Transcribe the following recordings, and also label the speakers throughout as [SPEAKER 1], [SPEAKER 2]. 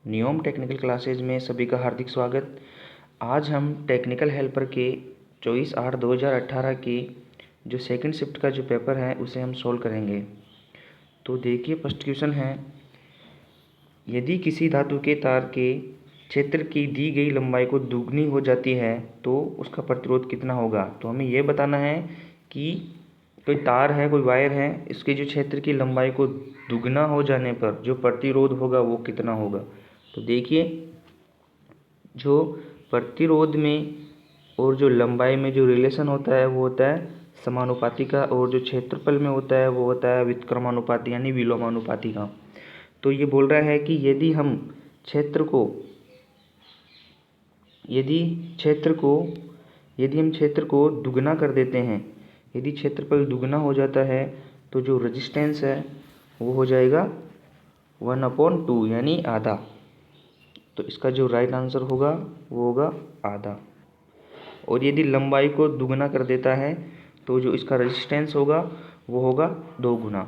[SPEAKER 1] नियम technical classes में सभी का हार्दिक स्वागत। आज हम टेक्निकल हेल्पर के 24/8/2018 की जो सेकंड शिफ्ट का जो पेपर है उसे हम सोल्व करेंगे। तो देखिए फर्स्ट क्वेश्चन है, यदि किसी धातु के तार के क्षेत्र की दी गई लंबाई को दुगनी हो जाती है तो उसका प्रतिरोध कितना होगा। तो हमें यह बताना है कि कोई तार है, कोई वायर है, इसके जो क्षेत्र की लंबाई को दुगना हो जाने पर जो प्रतिरोध होगा वो कितना होगा। तो देखिए, जो प्रतिरोध में और जो लंबाई में जो रिलेशन होता है वो होता है समानुपाती का, और जो क्षेत्रफल में होता है वो होता है व्युत्क्रमानुपाती यानी विलोमानुपाती का। तो ये बोल रहा है कि यदि हम क्षेत्र को दुगना कर देते हैं, यदि क्षेत्रफल दुगना हो जाता है तो जो रेजिस्टेंस है वो हो जाएगा 1/2 यानी आधा। तो इसका जो राइट आंसर होगा वो होगा आधा। और यदि लंबाई को दुगना कर देता है तो जो इसका रेजिस्टेंस होगा वो होगा 2 गुना।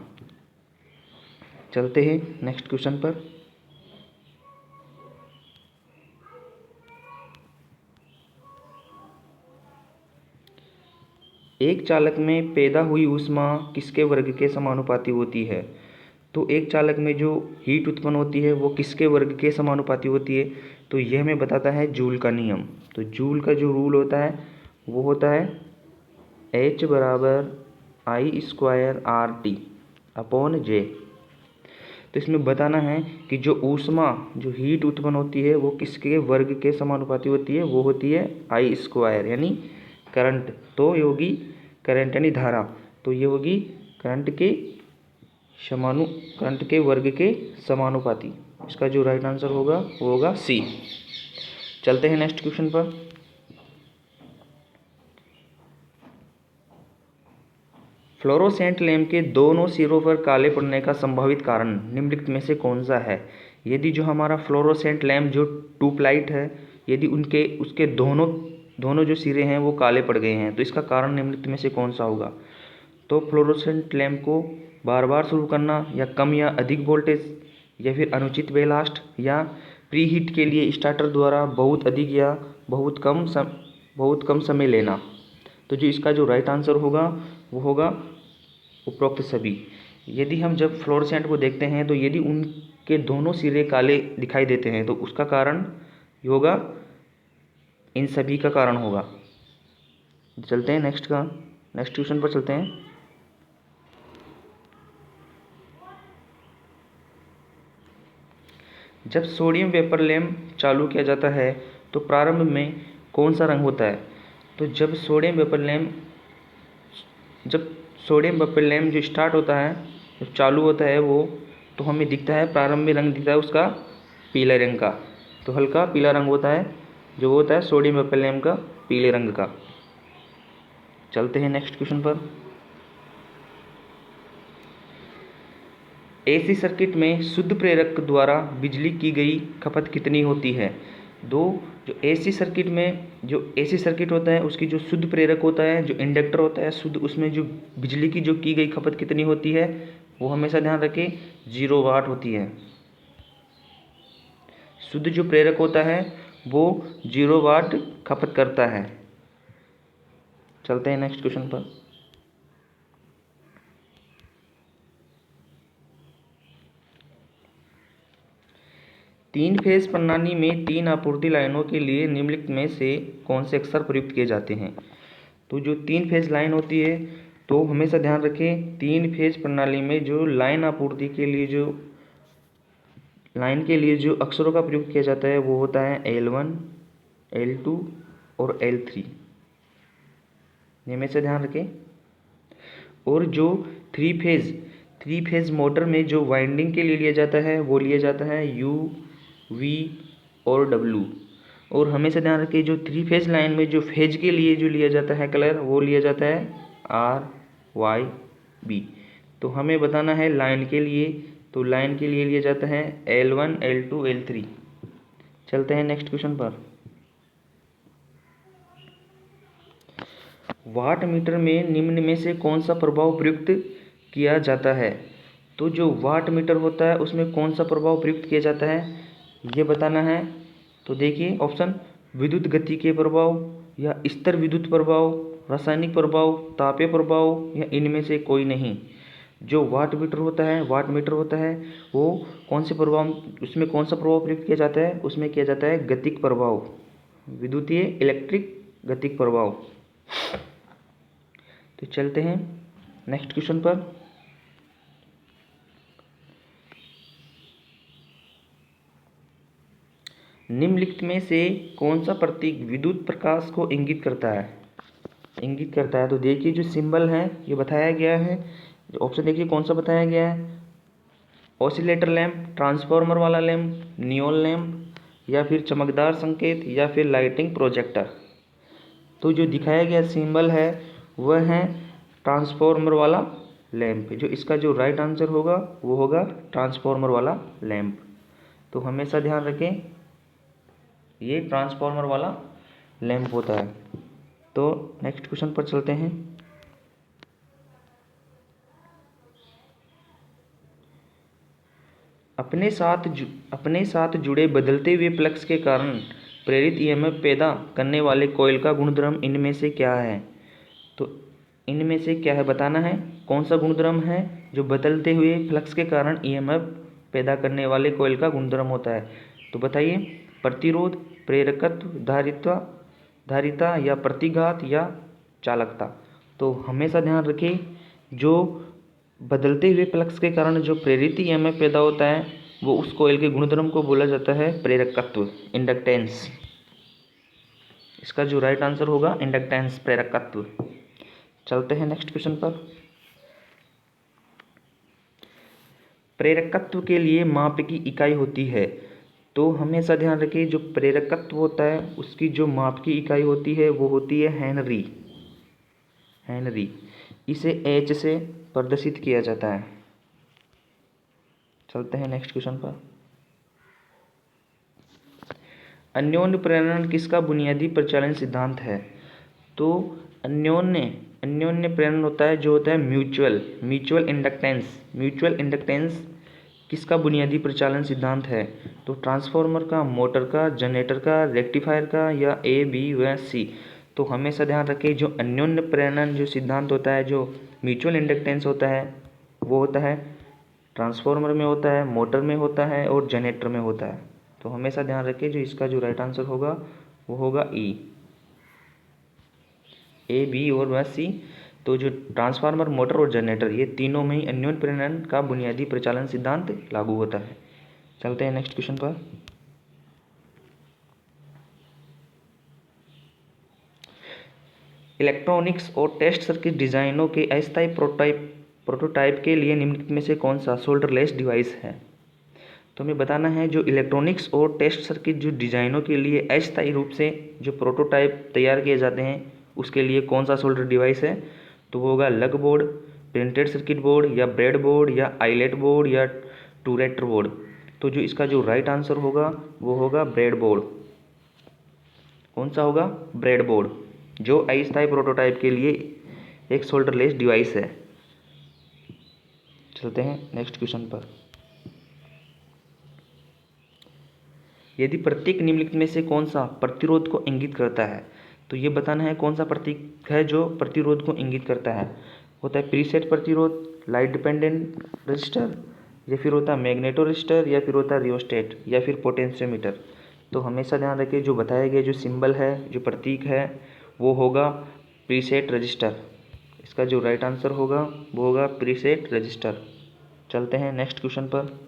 [SPEAKER 1] चलते हैं नेक्स्ट क्वेश्चन पर। एक चालक में पैदा हुई ऊष्मा किसके वर्ग के समानुपाती होती है। तो एक चालक में जो हीट उत्पन्न होती है वो किसके वर्ग के समानुपाती होती है। तो यह हमें बताता है जूल का नियम। तो जूल का जो रूल होता है वो होता है H = I² RT/J। तो इसमें बताना है कि जो ऊष्मा, जो हीट उत्पन्न होती है वो किसके वर्ग के समानुपाती होती है, वो होती है I² यानी करंट। तो ये होगी करंट यानी धारा, तो ये होगी करंट के वर्ग के समानुपाती। इसका जो राइट आंसर होगा वो होगा सी। चलते हैं नेक्स्ट क्वेश्चन पर। फ्लोरोसेंट लैंप के दोनों सिरों पर काले पड़ने का संभावित कारण निम्नलिखित में से कौन सा है। यदि जो हमारा फ्लोरोसेंट लैंप जो ट्यूब लाइट है, यदि उसके दोनों जो सिरे हैं वो काले पड़ गए हैं तो इसका कारण निम्नलिखित में से कौन सा होगा। तो फ्लोरोसेंट लैंप को बार बार शुरू करना, या कम या अधिक वोल्टेज, या फिर अनुचित बेलास्ट, या प्री हीट के लिए स्टार्टर द्वारा बहुत अधिक या बहुत कम समय लेना। तो जो इसका जो राइट आंसर होगा वो होगा उपरोक्त सभी। यदि हम जब फ्लोरोसेंट को देखते हैं तो यदि उनके दोनों सिरे काले दिखाई देते हैं तो उसका कारण होगा, इन सभी का कारण होगा। चलते हैं नेक्स्ट क्वेश्चन पर चलते हैं। जब सोडियम वेपर लैंप चालू किया जाता है तो प्रारंभ में कौन सा रंग होता है। तो जब सोडियम वेपर लैंप जो स्टार्ट होता है, जब चालू होता है वो, तो हमें दिखता है प्रारंभ में रंग दिखता है उसका पीले रंग का। तो हल्का पीला रंग होता है, जो होता है सोडियम वेपर लैंप का पीले रंग का। चलते हैं नेक्स्ट क्वेश्चन पर। एसी सर्किट में शुद्ध प्रेरक द्वारा बिजली की गई खपत कितनी होती है। जो एसी सर्किट होता है उसकी जो शुद्ध प्रेरक होता है, जो इंडक्टर होता है शुद्ध, उसमें जो बिजली की जो की गई खपत कितनी होती है वो हमेशा ध्यान रखें 0 वाट होती है। शुद्ध जो प्रेरक होता है वो 0 वाट खपत करता है। चलते हैं नेक्स्ट क्वेश्चन पर। तीन फेज प्रणाली में 3 आपूर्ति लाइनों के लिए निम्नलिखित में से कौन से अक्षर प्रयुक्त किए जाते हैं। तो जो 3 फेज लाइन होती है तो हमेशा ध्यान रखें 3 फेज प्रणाली में जो लाइन आपूर्ति के लिए जो अक्षरों का प्रयोग किया जाता है वो होता है L1, L2 और L3। हमेशा ध्यान रखें। और जो थ्री फेज मोटर में जो वाइंडिंग के लिए लिया जाता है वो लिया जाता है U, V और W। और हमेशा ध्यान रखिए जो 3 फेज लाइन में जो फेज के लिए जो लिया जाता है कलर वो लिया जाता है R, Y, B। तो हमें बताना है लाइन के लिए, तो लाइन के लिए लिया जाता है L1, L2, L3। चलते हैं नेक्स्ट क्वेश्चन पर। वाट मीटर में निम्न में से कौन सा प्रभाव प्रयुक्त किया जाता है। तो जो वाट मीटर होता है उसमें कौन सा प्रभाव प्रयुक्त किया जाता है। ये बताना है। तो देखिए ऑप्शन, विद्युत गति के प्रभाव या स्तर विद्युत प्रभाव, रासायनिक प्रभाव, तापीय प्रभाव या इनमें से कोई नहीं। जो वाट मीटर होता है वो कौन से प्रभाव, उसमें कौन सा प्रभाव प्रयुक्त किया जाता है, उसमें किया जाता है गतिक प्रभाव, विद्युतीय इलेक्ट्रिक गतिक प्रभाव। तो चलते हैं नेक्स्ट क्वेश्चन पर। निम्नलिखित में से कौन सा प्रतीक विद्युत प्रकाश को इंगित करता है। तो देखिए जो सिंबल है ये बताया गया है। ऑप्शन देखिए कौन सा बताया गया है, ऑसिलेटर लैंप, ट्रांसफार्मर वाला लैंप, नियोन लैंप, या फिर चमकदार संकेत, या फिर लाइटिंग प्रोजेक्टर। तो जो दिखाया गया सिंबल है वह है ट्रांसफार्मर वाला लैंप। जो इसका जो राइट आंसर होगा वो होगा ट्रांसफार्मर वाला लैंप। तो हमेशा ध्यान रखें ये ट्रांसफार्मर वाला लैंप होता है। तो नेक्स्ट क्वेश्चन पर चलते हैं। अपने साथ जुड़े बदलते हुए फ्लक्स के कारण प्रेरित ईएमएफ पैदा करने वाले कॉइल का गुणधर्म इनमें से क्या है। तो इनमें से क्या है बताना है, कौन सा गुणधर्म है जो बदलते हुए फ्लक्स के कारण ईएमएफ पैदा करने वाले कॉइल का गुणधर्म होता है। तो बताइए, प्रतिरोध, प्रेरकत्व, धारिता या प्रतिघात या चालकता। तो हमेशा ध्यान रखें जो बदलते हुए फ्लक्स के कारण जो प्रेरित ईएमएफ पैदा होता है वो उस कॉइल के गुणधर्म को बोला जाता है प्रेरकत्व, इंडक्टेंस। इसका जो राइट आंसर होगा इंडक्टेंस, प्रेरकत्व। चलते हैं नेक्स्ट क्वेश्चन पर। प्रेरकत्व के लिए माप की इकाई होती है। तो हमेशा ध्यान रखिए जो प्रेरकत्व होता है उसकी जो माप की इकाई होती है वो होती है हेनरी। इसे एच से प्रदर्शित किया जाता है। चलते हैं नेक्स्ट क्वेश्चन पर। अन्योन्य प्रेरण किसका बुनियादी प्रचालन सिद्धांत है। तो अन्योन्य प्रेरण होता है जो होता है म्यूचुअल इंडक्टेंस किसका बुनियादी प्रचालन सिद्धांत है। तो ट्रांसफार्मर का, मोटर का, जनरेटर का, रेक्टिफायर का, या ए, बी व सी। तो हमेशा ध्यान रखें जो अन्योन्य प्रेरण जो सिद्धांत होता है, जो म्यूचुअल इंडक्टेंस होता है वो होता है ट्रांसफार्मर में होता है, मोटर में होता है और जनरेटर में होता है। तो हमेशा ध्यान रखें जो इसका जो राइट आंसर होगा वो होगा ई, ए, बी और वह सी। तो जो ट्रांसफार्मर, मोटर और जनरेटर ये तीनों में ही अन्योन्य प्रेरण का बुनियादी प्रचालन सिद्धांत लागू होता है। चलते हैं नेक्स्ट क्वेश्चन पर। इलेक्ट्रॉनिक्स और टेस्ट सर्किट डिजाइनों के अस्थायी प्रोटोटाइप के लिए निम्नलिखित में से कौन सा सोल्डरलेस डिवाइस है। तो हमें बताना है जो इलेक्ट्रॉनिक्स और टेस्ट सर्किट जो डिजाइनों के लिए अस्थायी रूप से जो प्रोटोटाइप तैयार किए जाते हैं उसके लिए कौन सा सोल्डर डिवाइस है। तो वो होगा लग बोर्ड, प्रिंटेड सर्किट बोर्ड, या ब्रेड बोर्ड, या आईलेट बोर्ड, या टूरेटर बोर्ड। तो जो इसका जो राइट आंसर होगा वो होगा ब्रेड बोर्ड। कौन सा होगा, ब्रेड बोर्ड, जो अस्थायी प्रोटोटाइप के लिए एक सोल्डरलेस डिवाइस है। चलते हैं नेक्स्ट क्वेश्चन पर। यदि प्रत्येक निम्नलिखित में से कौन सा प्रतिरोध को इंगित करता है। तो ये बताना है कौन सा प्रतीक है जो प्रतिरोध को इंगित करता है। होता है प्रीसेट प्रतिरोध, लाइट डिपेंडेंट रजिस्टर, या फिर होता है मैग्नेटो रजिस्टर, या फिर होता है रियोस्टेट, या फिर पोटेंशियोमीटर। तो हमेशा ध्यान रखिए जो बताया गया जो सिंबल है, जो प्रतीक है वो होगा प्रीसेट रजिस्टर। इसका जो राइट आंसर होगा वो होगा प्रीसेट रजिस्टर। चलते हैं नेक्स्ट क्वेश्चन पर।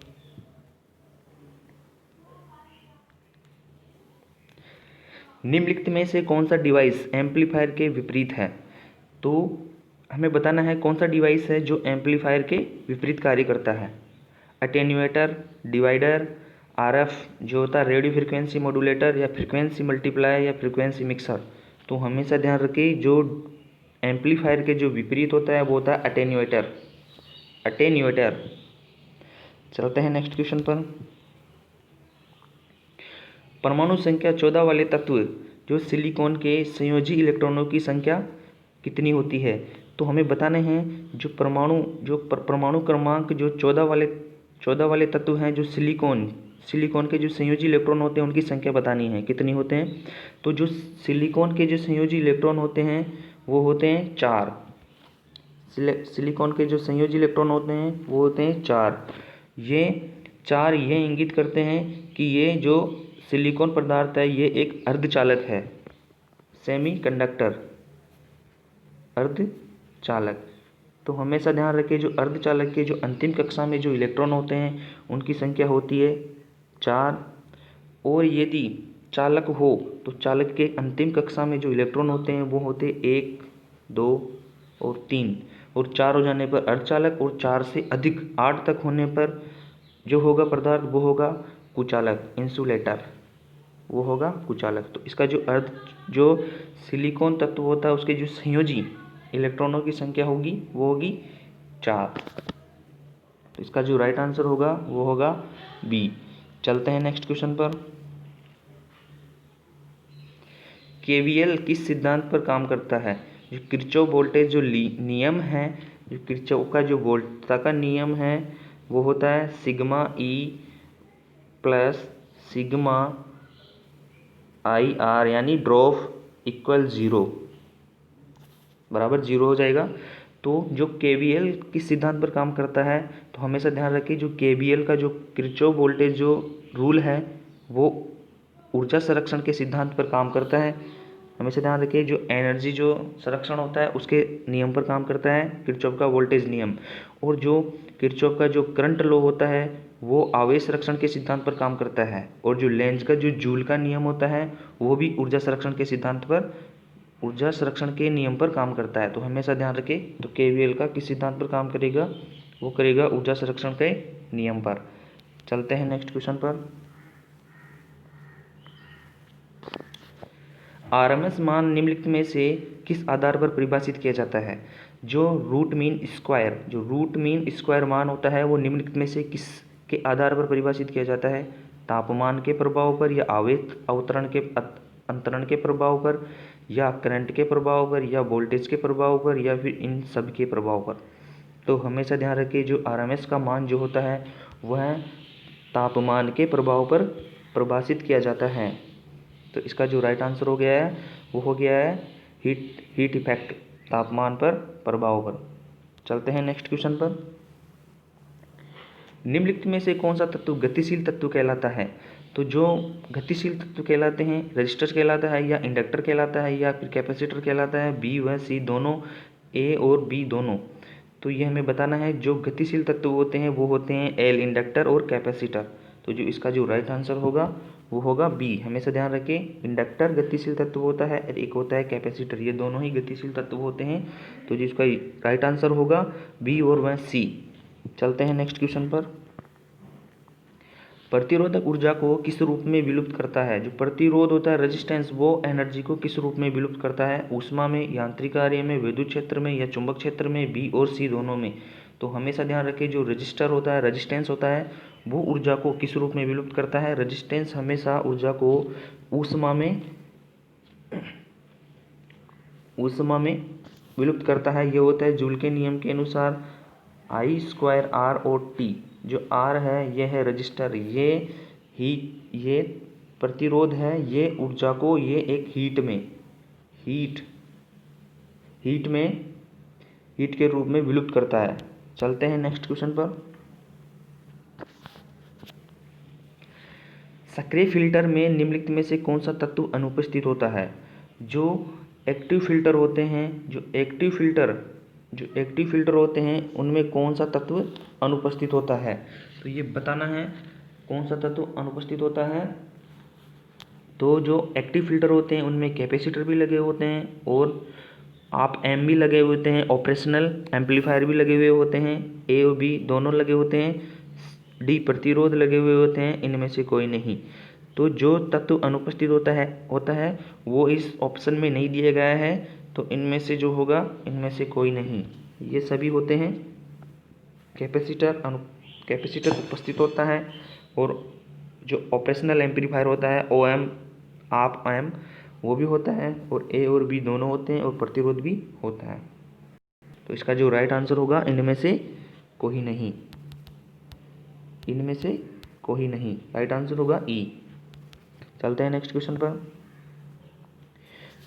[SPEAKER 1] निम्नलिखित में से कौन सा डिवाइस एम्पलीफायर के विपरीत है। तो हमें बताना है कौन सा डिवाइस है जो एम्पलीफायर के विपरीत कार्य करता है। अटेन्यूएटर, डिवाइडर, आरएफ जो होता है रेडियो फ्रिक्वेंसी मॉड्यूलेटर, या फ्रिक्वेंसी मल्टीप्लायर, या फ्रिक्वेंसी मिक्सर। तो हमेशा ध्यान रखिए जो एम्पलीफायर के जो विपरीत होता है वो होता है अटेन्यूएटर। चलते हैं नेक्स्ट क्वेश्चन पर। परमाणु संख्या 14 वाले तत्व जो सिलिकॉन के संयोजी इलेक्ट्रॉनों की संख्या कितनी होती है। तो हमें बताने हैं जो परमाणु क्रमांक जो 14 वाले तत्व हैं जो सिलिकॉन के जो संयोजी इलेक्ट्रॉन होते हैं उनकी संख्या बतानी है, कितनी होते हैं। तो जो सिलिकॉन के जो संयोजी इलेक्ट्रॉन होते हैं वो होते हैं 4। सिलिकॉन के जो संयोजी इलेक्ट्रॉन होते हैं वो होते हैं 4। ये 4 ये इंगित करते हैं कि ये जो सिलिकॉन पदार्थ है ये एक अर्धचालक है, सेमीकंडक्टर, अर्धचालक। तो हमेशा ध्यान रखें जो अर्धचालक के जो अंतिम कक्षा में जो इलेक्ट्रॉन होते हैं उनकी संख्या होती है 4। और यदि चालक हो तो चालक के अंतिम कक्षा में जो इलेक्ट्रॉन होते हैं वो होते 1, 2 और 3। और 4 हो जाने पर अर्धचालक, और 4 से अधिक 8 तक होने पर जो होगा पदार्थ वो होगा कुचालक, इंसुलेटर, वो होगा कुचालक। तो इसका जो सिलिकॉन तत्व होता है उसके जो संयोजी इलेक्ट्रॉनों की संख्या होगी वो होगी 4। तो इसका जो राइट आंसर होगा वो होगा बी। चलते हैं नेक्स्ट क्वेश्चन पर। केवीएल किस सिद्धांत पर काम करता है। जो किरचॉफ वोल्टेज जो नियम है, जो किरचॉफ का जो वोल्टता का नियम है वो होता है sigma E plus sigma I R, यानी ड्रॉप इक्वल 0, बराबर 0 हो जाएगा। तो जो केवीएल किस सिद्धांत पर काम करता है, तो हमेशा ध्यान रखिए जो केवीएल का जो किरचॉफ वोल्टेज जो रूल है वो ऊर्जा संरक्षण के सिद्धांत पर काम करता है। हमेशा ध्यान रखिए जो एनर्जी जो संरक्षण होता है उसके नियम पर काम करता है किरचॉफ का वोल्टेज नियम। और जो किरचॉफ का जो करंट लॉ होता है वो आवेश संरक्षण के सिद्धांत पर काम करता है। और जो लेंज का जो जूल का नियम होता है वो भी ऊर्जा संरक्षण के सिद्धांत पर, ऊर्जा संरक्षण के नियम पर काम करता है। तो हमेशा ध्यान रखें तो केवीएल का किस सिद्धांत पर काम करेगा, वो करेगा ऊर्जा संरक्षण के नियम पर। चलते हैं नेक्स्ट क्वेश्चन पर। आरएमएस मान निम्नलिखित में से किस आधार पर परिभाषित किया जाता है। जो रूट मीन स्क्वायर मान होता है वो निम्नलिखित में से किस के आधार पर परिभाषित किया जाता है। तापमान के प्रभाव पर, या आवेश अवतरण के अंतरण के प्रभाव पर, या करंट के प्रभाव पर, या वोल्टेज के प्रभाव पर, या फिर इन सब के प्रभाव पर। तो हमेशा ध्यान रखिए जो आरएमएस का मान जो होता है वह तापमान के प्रभाव पर परिभाषित किया जाता है। तो इसका जो राइट आंसर हो गया है वो हो गया है हीट इफेक्ट, तापमान पर प्रभाव पर। चलते हैं नेक्स्ट क्वेश्चन पर। निम्नलिखित में से कौन सा तत्व गतिशील तत्व कहलाता है। तो जो गतिशील तत्व कहलाते हैं रेजिस्टर कहलाता है, या इंडक्टर कहलाता है, या फिर कैपेसिटर कहलाता है। बी व सी दोनों, ए और बी दोनों। तो ये हमें बताना है जो गतिशील तत्व होते हैं वो होते हैं एल, इंडक्टर और कैपेसिटर। तो जो इसका जो राइट आंसर होगा वो होगा बी। हमेशा ध्यान रखें इंडक्टर गतिशील तत्व होता है और एक होता है कैपेसिटर, ये दोनों ही गतिशील तत्व होते हैं। तो जिसका राइट आंसर होगा बी और वह सी। चलते हैं नेक्स्ट क्वेश्चन पर। प्रतिरोधक ऊर्जा को किस रूप में विलुप्त करता है। जो प्रतिरोध होता है रेजिस्टेंस, वो एनर्जी को किस रूप में विलुप्त करता है। ऊष्मा में, यांत्रिक कार्य में, विद्युत क्षेत्र में, या चुंबक क्षेत्र में। बी और सी दोनों में। तो हमेशा ध्यान रखें जो रजिस्टर होता है, रेजिस्टेंस होता है, वो ऊर्जा को किस रूप में विलुप्त करता है। रेजिस्टेंस हमेशा ऊर्जा को ऊष्मा में विलुप्त करता है। ये होता है जूल के नियम के अनुसार I² R और T। जो R है ये है रजिस्टर, ये प्रतिरोध है, ये ऊर्जा को ये एक हीट के रूप में विलुप्त करता है। चलते हैं नेक्स्ट क्वेश्चन पर। सक्रिय फिल्टर में निम्नलिखित में से कौन सा तत्व अनुपस्थित होता है। जो एक्टिव फिल्टर होते हैं उनमें कौन सा तत्व अनुपस्थित होता है। तो ये बताना है कौन सा तत्व अनुपस्थित होता है। तो जो एक्टिव फिल्टर होते हैं उनमें कैपेसिटर भी लगे होते हैं, और आप एम भी लगे हुए होते हैं, ऑपरेशनल एम्पलीफायर भी लगे हुए होते हैं, ए और बी दोनों लगे होते हैं, डी प्रतिरोध लगे हुए होते हैं, इनमें से कोई नहीं। तो जो तत्व अनुपस्थित होता है वो इस ऑप्शन में नहीं दिया गया है। तो इनमें से जो होगा इनमें से कोई नहीं, ये सभी होते हैं। कैपेसिटर उपस्थित होता है, और जो ऑपरेशनल एम्पलीफायर होता है OM, आप एम, वो भी होता है, और ए और बी दोनों होते हैं, और प्रतिरोध भी होता है। तो इसका जो राइट आंसर होगा इनमें से कोई नहीं, इनमें से कोई नहीं, राइट आंसर होगा ई। चलते हैं नेक्स्ट क्वेश्चन पर।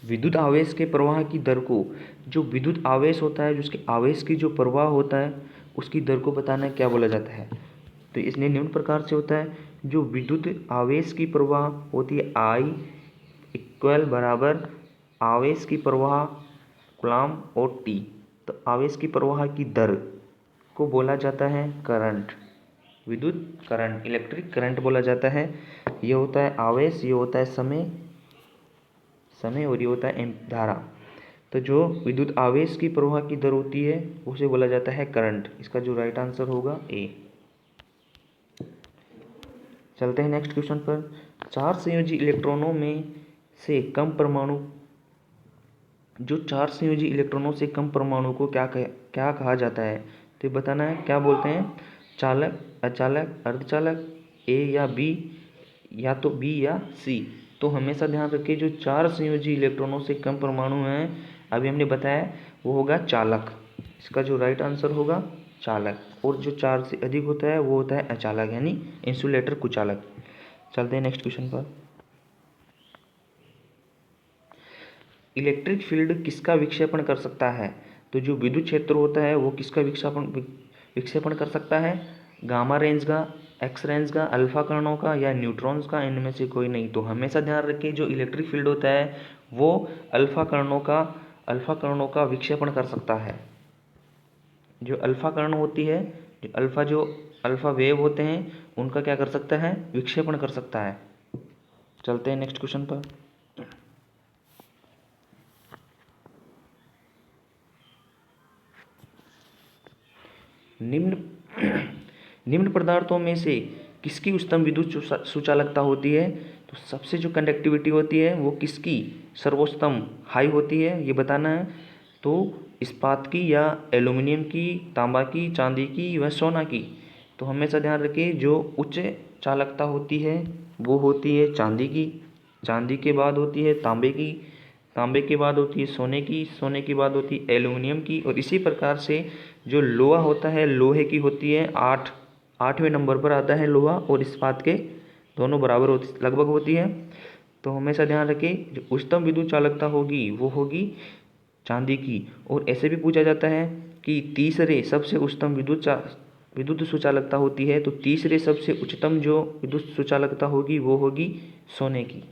[SPEAKER 1] विद्युत आवेश के प्रवाह की दर को, जो विद्युत आवेश होता है, जिसके आवेश की जो प्रवाह होता है उसकी दर को बताना क्या बोला जाता है। तो इसने निम्न प्रकार से होता है, जो विद्युत आवेश की प्रवाह होती है आई इक्वल बराबर आवेश की प्रवाह कूलम्ब और टी। तो आवेश की प्रवाह की दर को बोला जाता है करंट, विद्युत करंट, इलेक्ट्रिक करंट बोला जाता है। ये होता है आवेश, ये होता है समय और ये होता है धारा। तो जो विद्युत आवेश की प्रवाह की दर होती है उसे बोला जाता है करंट। इसका जो राइट आंसर होगा ए। चलते हैं नेक्स्ट क्वेश्चन पर। 4 संयोजी इलेक्ट्रॉनों में से कम परमाणु, जो 4 संयोजी इलेक्ट्रॉनों से कम परमाणु को क्या कहा जाता है। तो बताना है क्या बोलते हैं, चालक, अचालक, अर्धचालक, ए या बी, या तो बी या सी। तो हमेशा ध्यान रखिए, जो 4 संयोजी इलेक्ट्रॉनों से कम परमाणु हैं अभी हमने बताया वो होगा चालक। इसका जो राइट आंसर होगा चालक। और जो 4 से अधिक होता है वो होता है अचालक, यानी इंसुलेटर, कुचालक। चलते हैं नेक्स्ट क्वेश्चन पर। इलेक्ट्रिक फील्ड किसका विक्षेपण कर सकता है। तो जो विद्युत क्षेत्र होता है वो किसका विक्षेपण कर सकता है, गामा रेंज का, एक्स रेंज का, अल्फा कणों का या न्यूट्रॉन्स का, इनमें से कोई नहीं। तो हमेशा ध्यान रखें, जो इलेक्ट्रिक फील्ड होता है वो अल्फा कणों का विक्षेपण कर सकता है। जो अल्फा कण होती है, जो अल्फा वेव होते हैं उनका क्या कर सकता है, विक्षेपण कर सकता है। चलते हैं नेक्स्ट क्वेश्चन पर। निम्न पदार्थों में से किसकी उच्चतम विद्युत सुचालकता होती है। तो सबसे जो कंडक्टिविटी होती है वो किसकी सर्वोच्चतम हाई होती है, ये बताना है। तो इस्पात की या एल्यूमिनियम की, तांबा की, चांदी की व सोना की। तो हमेशा ध्यान रखिए, जो उच्च चालकता होती है वो होती है चांदी की, चांदी के बाद होती है तांबे की, तांबे के बाद होती है सोने की, सोने के बाद होती है एल्यूमिनियम की। और इसी प्रकार से जो लोहा होता है, लोहे की होती है 8वें नंबर पर आता है लोहा, और इस्पात के दोनों बराबर लगभग होती है। तो हमेशा ध्यान रखें, जो उच्चतम विद्युत चालकता होगी वो होगी चांदी की। और ऐसे भी पूछा जाता है कि तीसरे सबसे उच्चतम विद्युत सुचालकता होती है, तो तीसरे सबसे उच्चतम जो विद्युत सुचालकता होगी वो होगी सोने की।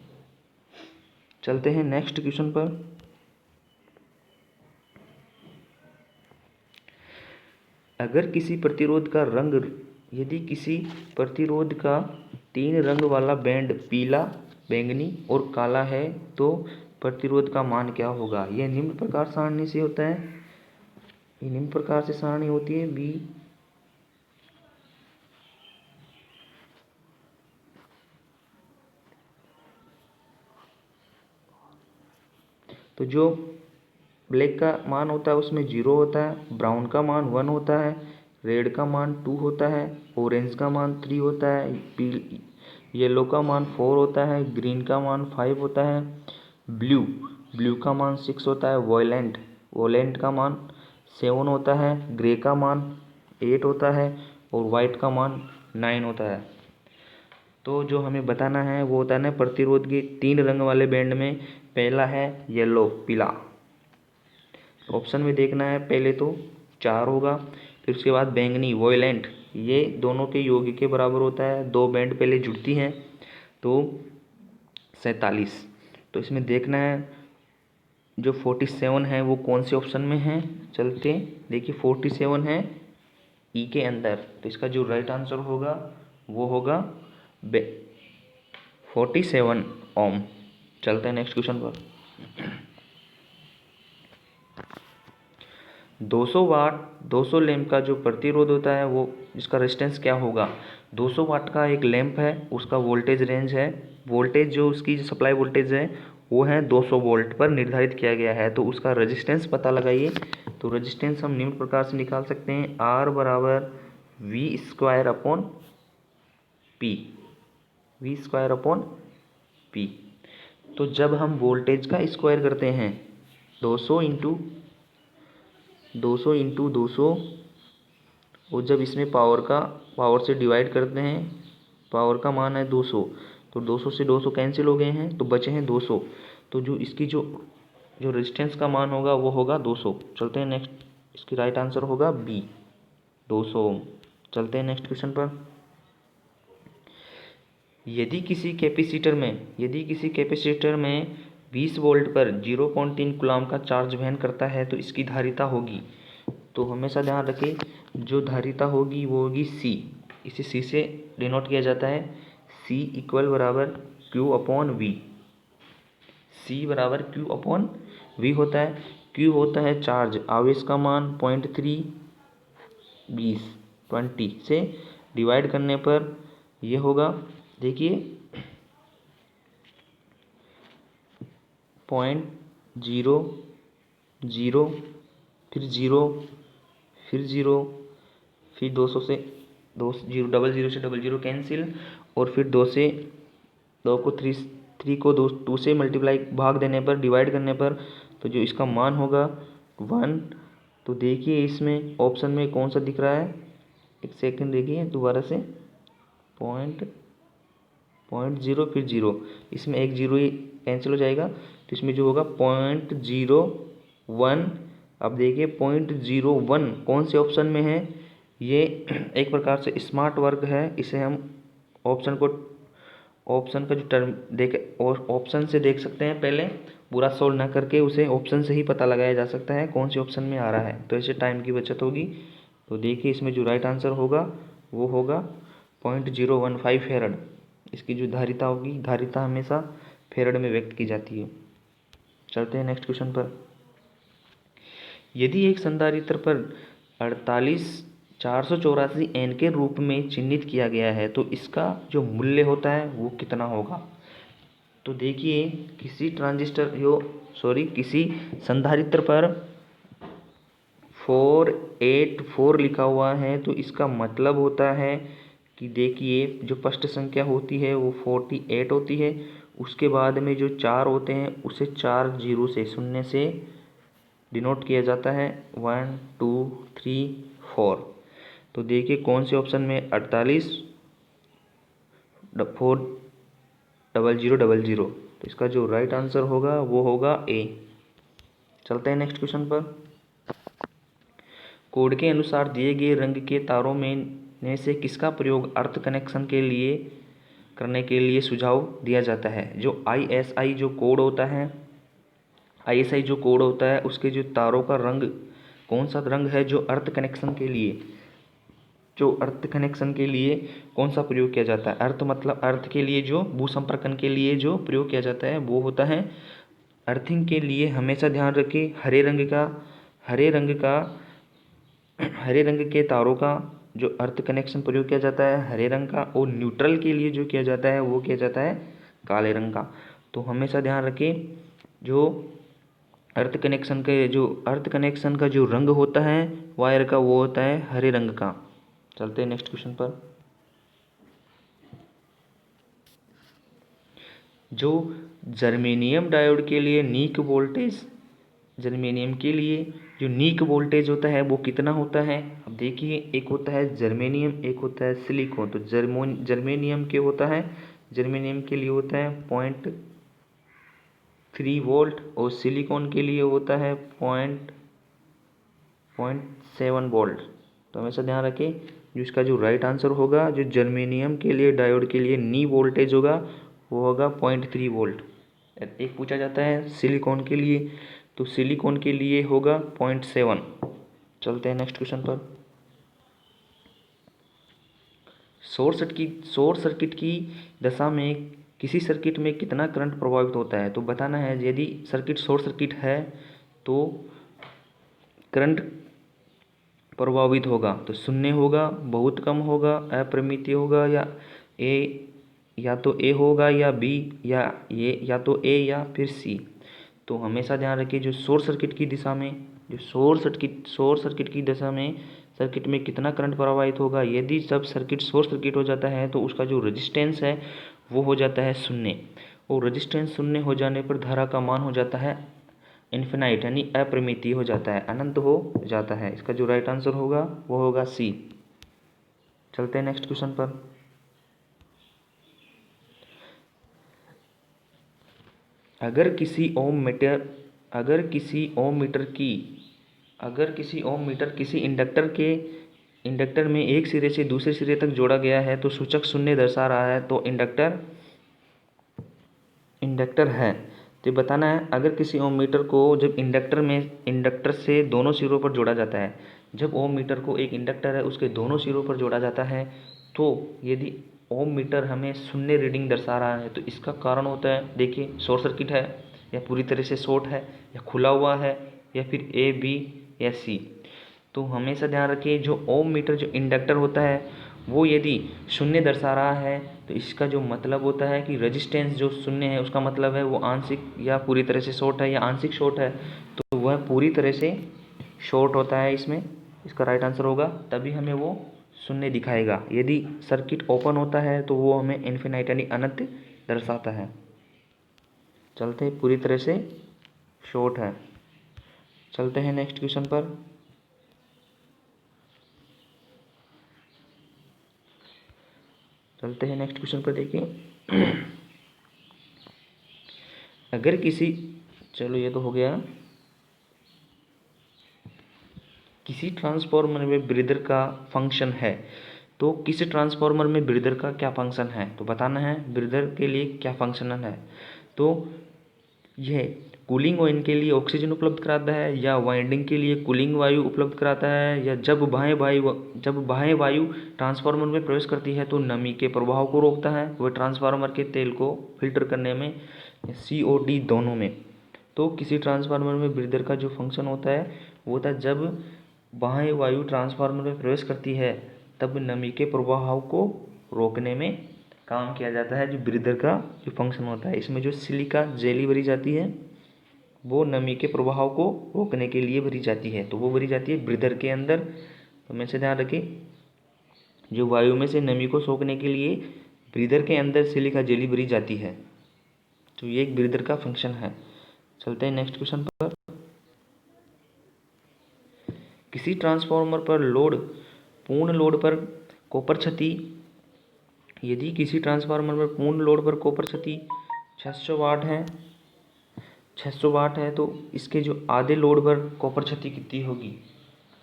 [SPEAKER 1] चलते हैं नेक्स्ट क्वेश्चन पर। अगर किसी प्रतिरोध का रंग, यदि किसी प्रतिरोध का 3 रंग वाला बैंड पीला, बैंगनी और काला है तो प्रतिरोध का मान क्या होगा। यह निम्न प्रकार सारणी से होता है, ये निम्न प्रकार से सारणी होती है बी। तो जो ब्लैक का मान होता है उसमें 0 होता है, ब्राउन का मान 1 होता है, रेड का मान 2 होता है, ऑरेंज का मान 3 होता है, येलो का मान 4 होता है, ग्रीन का मान 5 होता है, ब्लू का मान 6 होता है, वोलेंट का मान 7 होता है, ग्रे का मान 8 होता है और वाइट का मान 9 होता है। तो जो हमें बताना है वो होता है ना, प्रतिरोध के 3 रंग वाले बैंड में पहला है येलो, पीला। ऑप्शन में देखना है, पहले तो 4 होगा, फिर उसके बाद बैंगनी, वोयलेंट, ये दोनों के योग के बराबर होता है, 2 बैंड पहले जुड़ती हैं तो 47। तो इसमें देखना है जो 47 है वो कौन से ऑप्शन में है। चलते देखिए 47 है ई के अंदर, तो इसका जो राइट आंसर होगा वो होगा 47 ओम। चलते हैं नेक्स्ट क्वेश्चन पर। 200 वाट 200 लैंप का जो प्रतिरोध होता है वो, इसका रेजिस्टेंस क्या होगा। 200 वाट का एक लैंप है, उसका वोल्टेज रेंज है, वोल्टेज जो उसकी सप्लाई वोल्टेज है वो है 200 वोल्ट पर निर्धारित किया गया है। तो उसका रेजिस्टेंस पता लगाइए। तो रेजिस्टेंस हम निम्न प्रकार से निकाल सकते हैं, आर बराबर V² अपॉन P। तो जब हम वोल्टेज का स्क्वायर करते हैं 200 इंटू 200 और जब इसमें पावर से डिवाइड करते हैं पावर का मान है 200, तो 200 से 200 कैंसिल हो गए हैं तो बचे हैं 200। तो जो इसकी जो रेजिस्टेंस का मान होगा वो होगा 200। चलते हैं नेक्स्ट, इसकी राइट आंसर होगा बी, 200 ओम। चलते हैं नेक्स्ट क्वेश्चन पर। यदि किसी कैपेसिटर में 20 वोल्ट पर 0.3 कूलम्ब का चार्ज वहन करता है तो इसकी धारिता होगी। तो हमेशा ध्यान रखें, जो धारिता होगी वो होगी C। इसे C से डिनोट किया जाता है, C इक्वल बराबर Q अपॉन V। C बराबर Q अपॉन V होता है। Q होता है चार्ज, आवेश का मान 0.320 से डिवाइड करने पर ये होगा, देखिए 0.00 फिर 0 फिर 0 फिर 200 से 00 से 00 कैंसिल, और फिर 2 से 2 को 3 को 2 से मल्टीप्लाई भाग देने पर डिवाइड करने पर तो जो इसका मान होगा 1। तो देखिए इसमें ऑप्शन में कौन सा दिख रहा है, एक सेकंड देखिए दोबारा से, 0.0 फिर 0, इसमें एक 0 ही कैंसिल हो जाएगा तो इसमें जो होगा 0.01। अब देखिए 0.01 कौन से ऑप्शन में है, ये एक प्रकार से स्मार्ट वर्क है। इसे हम ऑप्शन का जो टर्म देख और ऑप्शन से देख सकते हैं, पहले पूरा सोल्व ना करके उसे ऑप्शन से ही पता लगाया जा सकता है कौन से ऑप्शन में आ रहा है, तो इससे टाइम की बचत होगी। तो देखिए इसमें जो राइट आंसर होगा वो होगा 0.015 फेरड। इसकी जो धारिता होगी, धारिता हमेशा फेरड में व्यक्त की जाती है। चलते हैं नेक्स्ट क्वेश्चन पर। यदि एक संधारित्र पर 484 N के रूप में चिह्नित किया गया है तो इसका जो मूल्य होता है वो कितना होगा। तो देखिए किसी संधारित्र पर 484 लिखा हुआ है, तो इसका मतलब होता है कि देखिए जो फर्स्ट संख्या होती है वो 48 होती है, उसके बाद में जो 4 होते हैं उसे 4 0 से 0 से डिनोट किया जाता है, 1 2 3 4। तो देखिए कौन से ऑप्शन में 48 4 0 0 0, तो इसका जो राइट आंसर होगा वो होगा ए। चलते हैं नेक्स्ट क्वेश्चन पर। कोड के अनुसार दिए गए रंग के तारों में से किसका प्रयोग अर्थ कनेक्शन करने के लिए सुझाव दिया जाता है। जो ISI जो कोड होता है, ISI जो कोड होता है उसके जो तारों का रंग, कौन सा रंग है जो अर्थ कनेक्शन के लिए कौन सा प्रयोग किया जाता है। अर्थ मतलब अर्थ के लिए जो भूसंपर्कन के लिए जो प्रयोग किया जाता है वो होता है अर्थिंग के लिए। हमेशा ध्यान रखें, हरे रंग के तारों का जो अर्थ कनेक्शन प्रयोग किया जाता है हरे रंग का, और न्यूट्रल के लिए जो किया जाता है वो किया जाता है काले रंग का। तो हमेशा ध्यान रखें, जो अर्थ कनेक्शन का जो रंग होता है वायर का वो होता है हरे रंग का। चलते हैं नेक्स्ट क्वेश्चन पर। जो जर्मेनियम डायोड के लिए नीक वोल्टेज होता है वो कितना होता है। अब देखिए एक होता है जर्मेनियम, एक होता है सिलिकॉन। तो जर्मेनियम के लिए होता है 0.3 वोल्ट, और सिलिकॉन के लिए होता है 0.7 वोल्ट। तो हमेशा ध्यान रखें, जो इसका जो राइट आंसर होगा, जो जर्मेनियम के लिए डायोड के लिए नी वोल्टेज होगा वो होगा 0.3 वोल्ट। एक पूछा जाता है सिलिकॉन के लिए, तो सिलिकॉन के लिए होगा 0.7। चलते हैं नेक्स्ट क्वेश्चन पर। शॉर्ट सर्किट की दशा में किसी सर्किट में कितना करंट प्रभावित होता है। तो बताना है, यदि सर्किट शॉर्ट सर्किट है तो करंट प्रभावित होगा तो शून्य होगा, बहुत कम होगा, अपरिमित होगा, या तो ए होगा या बी, या तो ए या फिर सी। तो हमेशा ध्यान रखिए, जो शॉर्ट सर्किट की दशा में सर्किट में कितना करंट प्रवाहित होगा। यदि जब सर्किट शॉर्ट सर्किट हो जाता है तो उसका जो रेजिस्टेंस है वो हो जाता है शून्य, और रेजिस्टेंस शून्य हो जाने पर धारा का मान हो जाता है इन्फिनाइट, यानी अपरिमित हो जाता है, अनंत हो जाता है। इसका जो राइट आंसर होगा वो होगा सी। चलते हैं नेक्स्ट क्वेश्चन पर। अगर किसी ओम मीटर किसी इंडक्टर में एक सिरे से दूसरे सिरे तक जोड़ा गया है तो सूचक शून्य दर्शा रहा है, तो इंडक्टर है। तो बताना है, अगर किसी ओम मीटर को जब इंडक्टर से दोनों सिरों पर जोड़ा जाता है, जब ओम मीटर को एक इंडक्टर है उसके दोनों सिरों पर जोड़ा जाता है, तो यदि ओम मीटर हमें शून्य रीडिंग दर्शा रहा है तो इसका कारण होता है, देखिए, शॉर्ट सर्किट है, या पूरी तरह से शॉर्ट है, या खुला हुआ है, या फिर ए, बी या सी। तो हमेशा ध्यान रखिए, जो ओम मीटर जो इंडक्टर होता है वो यदि शून्य दर्शा रहा है तो इसका जो मतलब होता है कि रेजिस्टेंस जो शून्य है उसका मतलब है वो आंशिक या पूरी तरह से शॉर्ट है, या आंशिक शॉर्ट है तो वह पूरी तरह से शॉर्ट होता है। इसमें इसका राइट आंसर होगा, तभी हमें वो शून्य दिखाएगा। यदि सर्किट ओपन होता है तो वो हमें इन्फिनाइट यानी अनंत दर्शाता है। चलते पूरी तरह से शॉर्ट है। चलते हैं नेक्स्ट क्वेश्चन पर। देखिए, अगर किसी, चलो ये तो हो गया, किसी ट्रांसफार्मर में ब्रीदर का फंक्शन है, तो किसी ट्रांसफार्मर में ब्रीदर का क्या फंक्शन है, तो बताना है ब्रीदर के लिए क्या फंक्शनल है। तो यह कूलिंग ऑयल के लिए ऑक्सीजन उपलब्ध कराता है, या वाइंडिंग के लिए कूलिंग वायु उपलब्ध कराता है, या जब बाह्य वायु ट्रांसफार्मर में प्रवेश करती है तो नमी के प्रभाव को रोकता है, वह ट्रांसफार्मर के तेल को फिल्टर करने में, COD दोनों में। तो किसी ट्रांसफार्मर में ब्रीदर का जो फंक्शन होता है वो होता है, जब बाह्य वायु ट्रांसफार्मर में प्रवेश करती है तब नमी के प्रभाव को रोकने में काम किया जाता है, जो ब्रीदर का जो फंक्शन होता है। इसमें जो सिलिका जेली भरी जाती है वो नमी के प्रभाव को रोकने के लिए भरी जाती है, तो वो भरी जाती है ब्रीदर के अंदर। तो हमेशा ध्यान रखें, जो वायु में से नमी को सोखने के लिए ब्रीदर के अंदर सिलिका जेली भरी जाती है, तो ये एक ब्रीदर का फंक्शन है। चलते हैं नेक्स्ट क्वेश्चन पर। किसी ट्रांसफार्मर पर पूर्ण लोड पर कॉपर क्षति, यदि किसी ट्रांसफार्मर पर पूर्ण लोड पर कॉपर क्षति 600 वाट है तो इसके जो आधे लोड पर कॉपर क्षति कितनी होगी।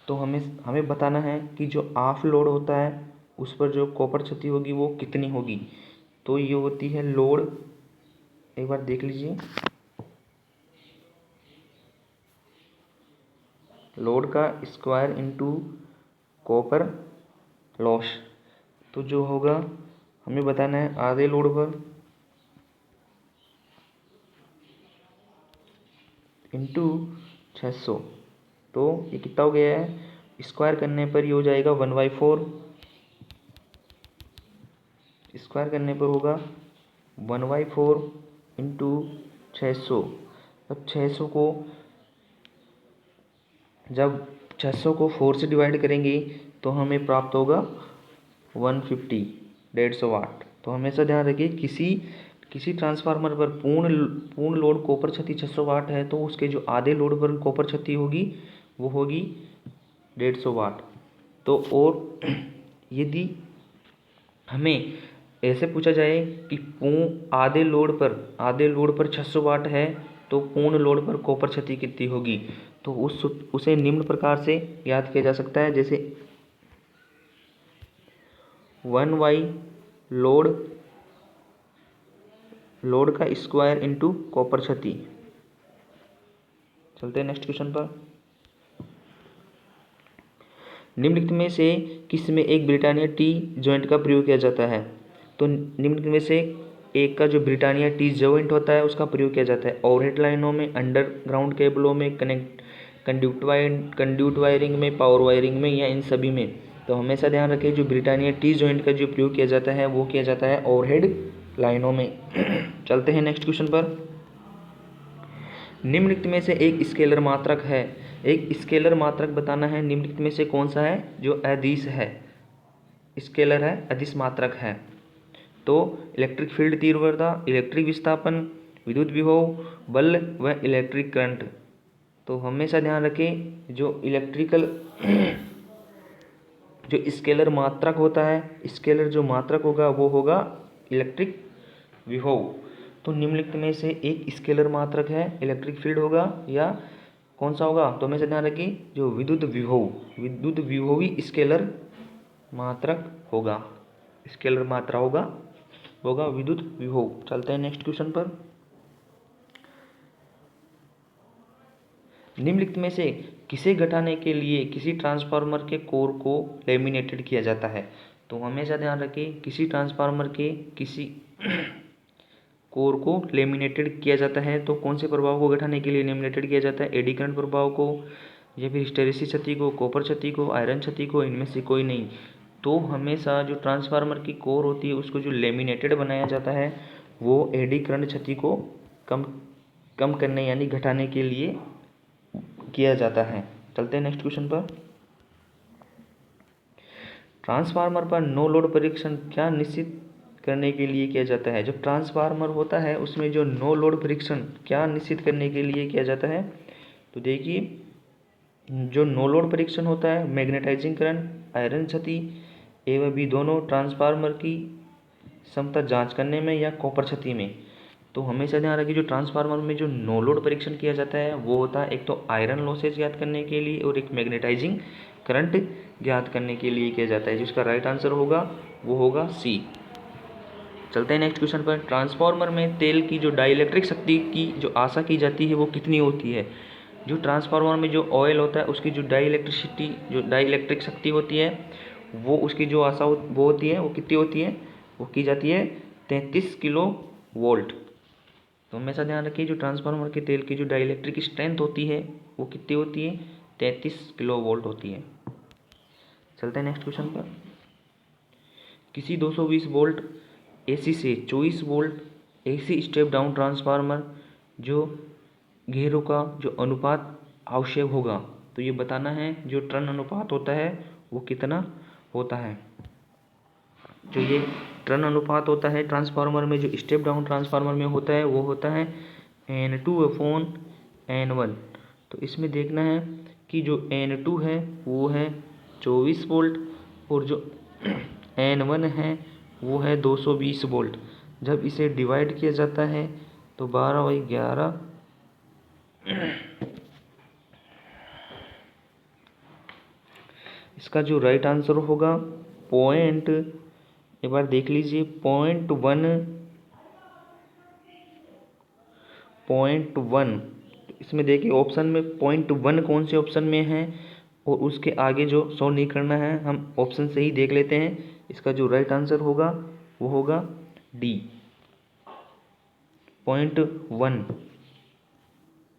[SPEAKER 1] तो हमें बताना है कि जो हाफ लोड होता है उस पर जो कॉपर क्षति होगी वो कितनी होगी। तो ये होती है लोड, एक बार देख लीजिए, लोड का स्क्वायर इनटू कॉपर लॉस। तो जो होगा हमें बताना है आधे लोड पर इंटू 600, तो ये कितना हो गया है, स्क्वायर करने पर ये हो जाएगा 1/4, स्क्वायर करने पर होगा 1/4 इंटू 600। अब 600 को 4 से डिवाइड करेंगे तो हमें प्राप्त होगा 150, 150 वाट। तो हमेशा ध्यान रखिए, किसी ट्रांसफार्मर पर पूर्ण लोड कॉपर क्षति 600 वाट है तो उसके जो आधे लोड पर कॉपर क्षति होगी वो होगी 150 वाट। तो और यदि हमें ऐसे पूछा जाए कि आधे लोड पर 600 वाट है तो पूर्ण लोड पर कॉपर क्षति कितनी होगी, तो उसे निम्न प्रकार से याद किया जा सकता है, जैसे 1/, लोड का स्क्वायर इनटू कॉपर क्षति। चलते हैं नेक्स्ट क्वेश्चन पर। निम्नलिखित में से किस में एक ब्रिटानिया टी जॉइंट का प्रयोग किया जाता है। तो निम्नलिखित में से एक का जो ब्रिटानिया टी जॉइंट होता है उसका प्रयोग किया जाता है ओवरहेड लाइनों में, अंडरग्राउंड केबलों में, कंड्यूट वायरिंग में, पावर वायरिंग में, या इन सभी में। तो हमेशा ध्यान रखें, जो ब्रिटानिया टी जॉइंट का जो प्रयोग किया जाता है वो किया जाता है ओवरहेड लाइनों में। चलते हैं नेक्स्ट क्वेश्चन पर। निम्नलिखित में से एक स्केलर मात्रक है, एक स्केलर मात्रक बताना है, निम्नलिखित में से कौन सा है जो अदिश है, स्केलर है, अदिश मात्रक है। तो इलेक्ट्रिक फील्ड तीव्रता, इलेक्ट्रिक विस्थापन, विद्युत विभव, बल व इलेक्ट्रिक करंट। तो हमेशा ध्यान रखें, जो स्केलर मात्रक होता है, स्केलर जो मात्रक होगा वो होगा इलेक्ट्रिक विभव। तो निम्नलिखित में से एक स्केलर मात्रक है, इलेक्ट्रिक फील्ड होगा या कौन सा होगा? तो हमेशा ध्यान रखिए जो विद्युत विभवी स्केलर मात्रक होगा, स्केलर मात्रा होगा विद्युत विभव। चलते हैं नेक्स्ट क्वेश्चन पर। निम्नलिखित में से किसे घटाने के लिए किसी ट्रांसफार्मर के कोर को लेमिनेटेड किया जाता है? तो हमेशा ध्यान रखें किसी ट्रांसफार्मर के किसी कोर को लेमिनेटेड किया जाता है। तो कौन से प्रभाव को घटाने के लिए लेमिनेटेड किया जाता है? एडी करंट प्रभाव को या फिर हिस्टैरिसीस क्षति को, कॉपर क्षति को, आयरन क्षति को, इनमें से कोई नहीं। तो हमेशा जो ट्रांसफार्मर की कोर होती है उसको जो लेमिनेटेड बनाया जाता है वो एडी करंट क्षति को कम करने यानी घटाने के लिए किया जाता है। चलते हैं नेक्स्ट क्वेश्चन पर। ट्रांसफार्मर पर नो लोड परीक्षण क्या निश्चित करने के लिए किया जाता है? जब ट्रांसफार्मर होता है उसमें जो नो लोड परीक्षण क्या निश्चित करने के लिए किया जाता है? तो देखिए जो नो लोड परीक्षण होता है मैग्नेटाइजिंग करंट, आयरन क्षति एवं भी दोनों ट्रांसफार्मर की क्षमता जांच करने में या कॉपर क्षति में। तो हमेशा ध्यान रखिए जो ट्रांसफार्मर में जो नो लोड परीक्षण किया जाता है वो होता है एक तो आयरन लॉसेज ज्ञात करने के लिए और एक मैग्नेटाइजिंग करंट ज्ञात करने के लिए किया जाता है। जिसका राइट आंसर होगा वो होगा सी। चलते हैं नेक्स्ट क्वेश्चन पर। ट्रांसफार्मर में तेल की जो डाइइलेक्ट्रिक शक्ति की जो आशा की जाती है वो कितनी होती है? जो ट्रांसफार्मर में जो ऑयल होता है उसकी जो डाइइलेक्ट्रिक शक्ति होती है वो उसकी जो आशा वो होती है वो कितनी होती है? वो की जाती है 33 किलो वोल्ट। तो हमेशा ध्यान रखिए जो ट्रांसफार्मर के तेल की जो डाइइलेक्ट्रिक स्ट्रेंथ होती है वो कितनी होती है? 33 किलो वोल्ट होती है। चलते हैं नेक्स्ट क्वेश्चन पर। किसी 220 वोल्ट एसी से 24 volt AC step down transformer जो घेरों का जो अनुपात आवश्यक होगा। तो ये बताना है जो टर्न अनुपात होता है वो कितना होता है। जो ये टर्न अनुपात होता है ट्रांसफार्मर में जो स्टेप डाउन ट्रांसफार्मर में होता है वो होता है N2/N1। तो इसमें देखना है कि जो N2 है वो है 24 वोल्ट और जो N1 है वो है 220 वोल्ट। जब इसे डिवाइड किया जाता है तो 12/11 इसका जो राइट आंसर होगा पॉइंट, एक बार देख लीजिए, 0.1। इसमें देखिए ऑप्शन में 0.1 कौन से ऑप्शन में है और उसके आगे जो शो नहीं करना है हम ऑप्शन से ही देख लेते हैं। इसका जो राइट आंसर होगा वो होगा डी 0.1।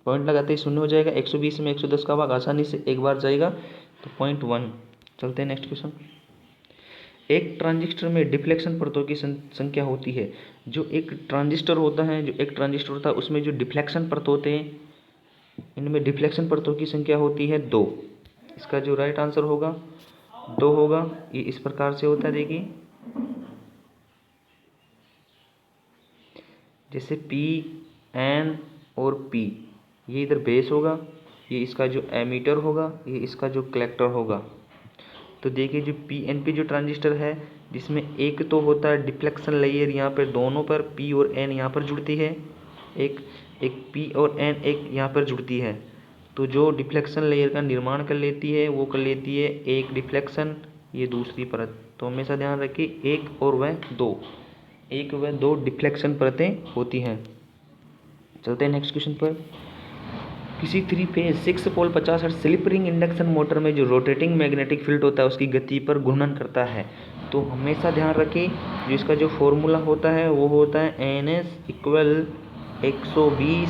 [SPEAKER 1] पॉइंट लगाते ही शून्य हो जाएगा, 120 में 110 का भाग आसानी से एक बार जाएगा तो 0.1। चलते हैं नेक्स्ट क्वेश्चन। एक ट्रांजिस्टर में डिफ्लेक्शन परतों की संख्या होती है। जो एक ट्रांजिस्टर होता है उसमें जो डिफ्लेक्शन परत होते हैं इनमें डिफ्लेक्शन परतों की संख्या होती है 2। इसका जो राइट आंसर होगा 2 होगा। ये इस प्रकार से होता है, देखिए जैसे पी एन और पी, ये इधर बेस होगा, ये इसका जो एमीटर होगा, ये इसका जो कलेक्टर होगा। तो देखिए जो पी एन पी जो ट्रांजिस्टर है जिसमें एक तो होता है डिफ्लेक्शन लेयर, यहाँ पर दोनों पर पी और एन यहाँ पर जुड़ती है, एक पी और एन एक यहाँ पर जुड़ती है। तो जो डिफ्लेक्शन लेयर का निर्माण कर लेती है वो कर लेती है एक डिफ्लेक्शन, ये दूसरी परत। तो हमेशा ध्यान रखिए एक व दो डिफ्लेक्शन परतें होती हैं। चलते हैं नेक्स्ट क्वेश्चन पर। किसी 3 फेज 6 पोल 50 hertz slip ring induction motor में जो रोटेटिंग मैग्नेटिक फील्ड होता है उसकी गति पर घूर्णन करता है। तो हमेशा ध्यान रखें जो इसका जो फॉर्मूला होता है वो होता है NS इक्वल 120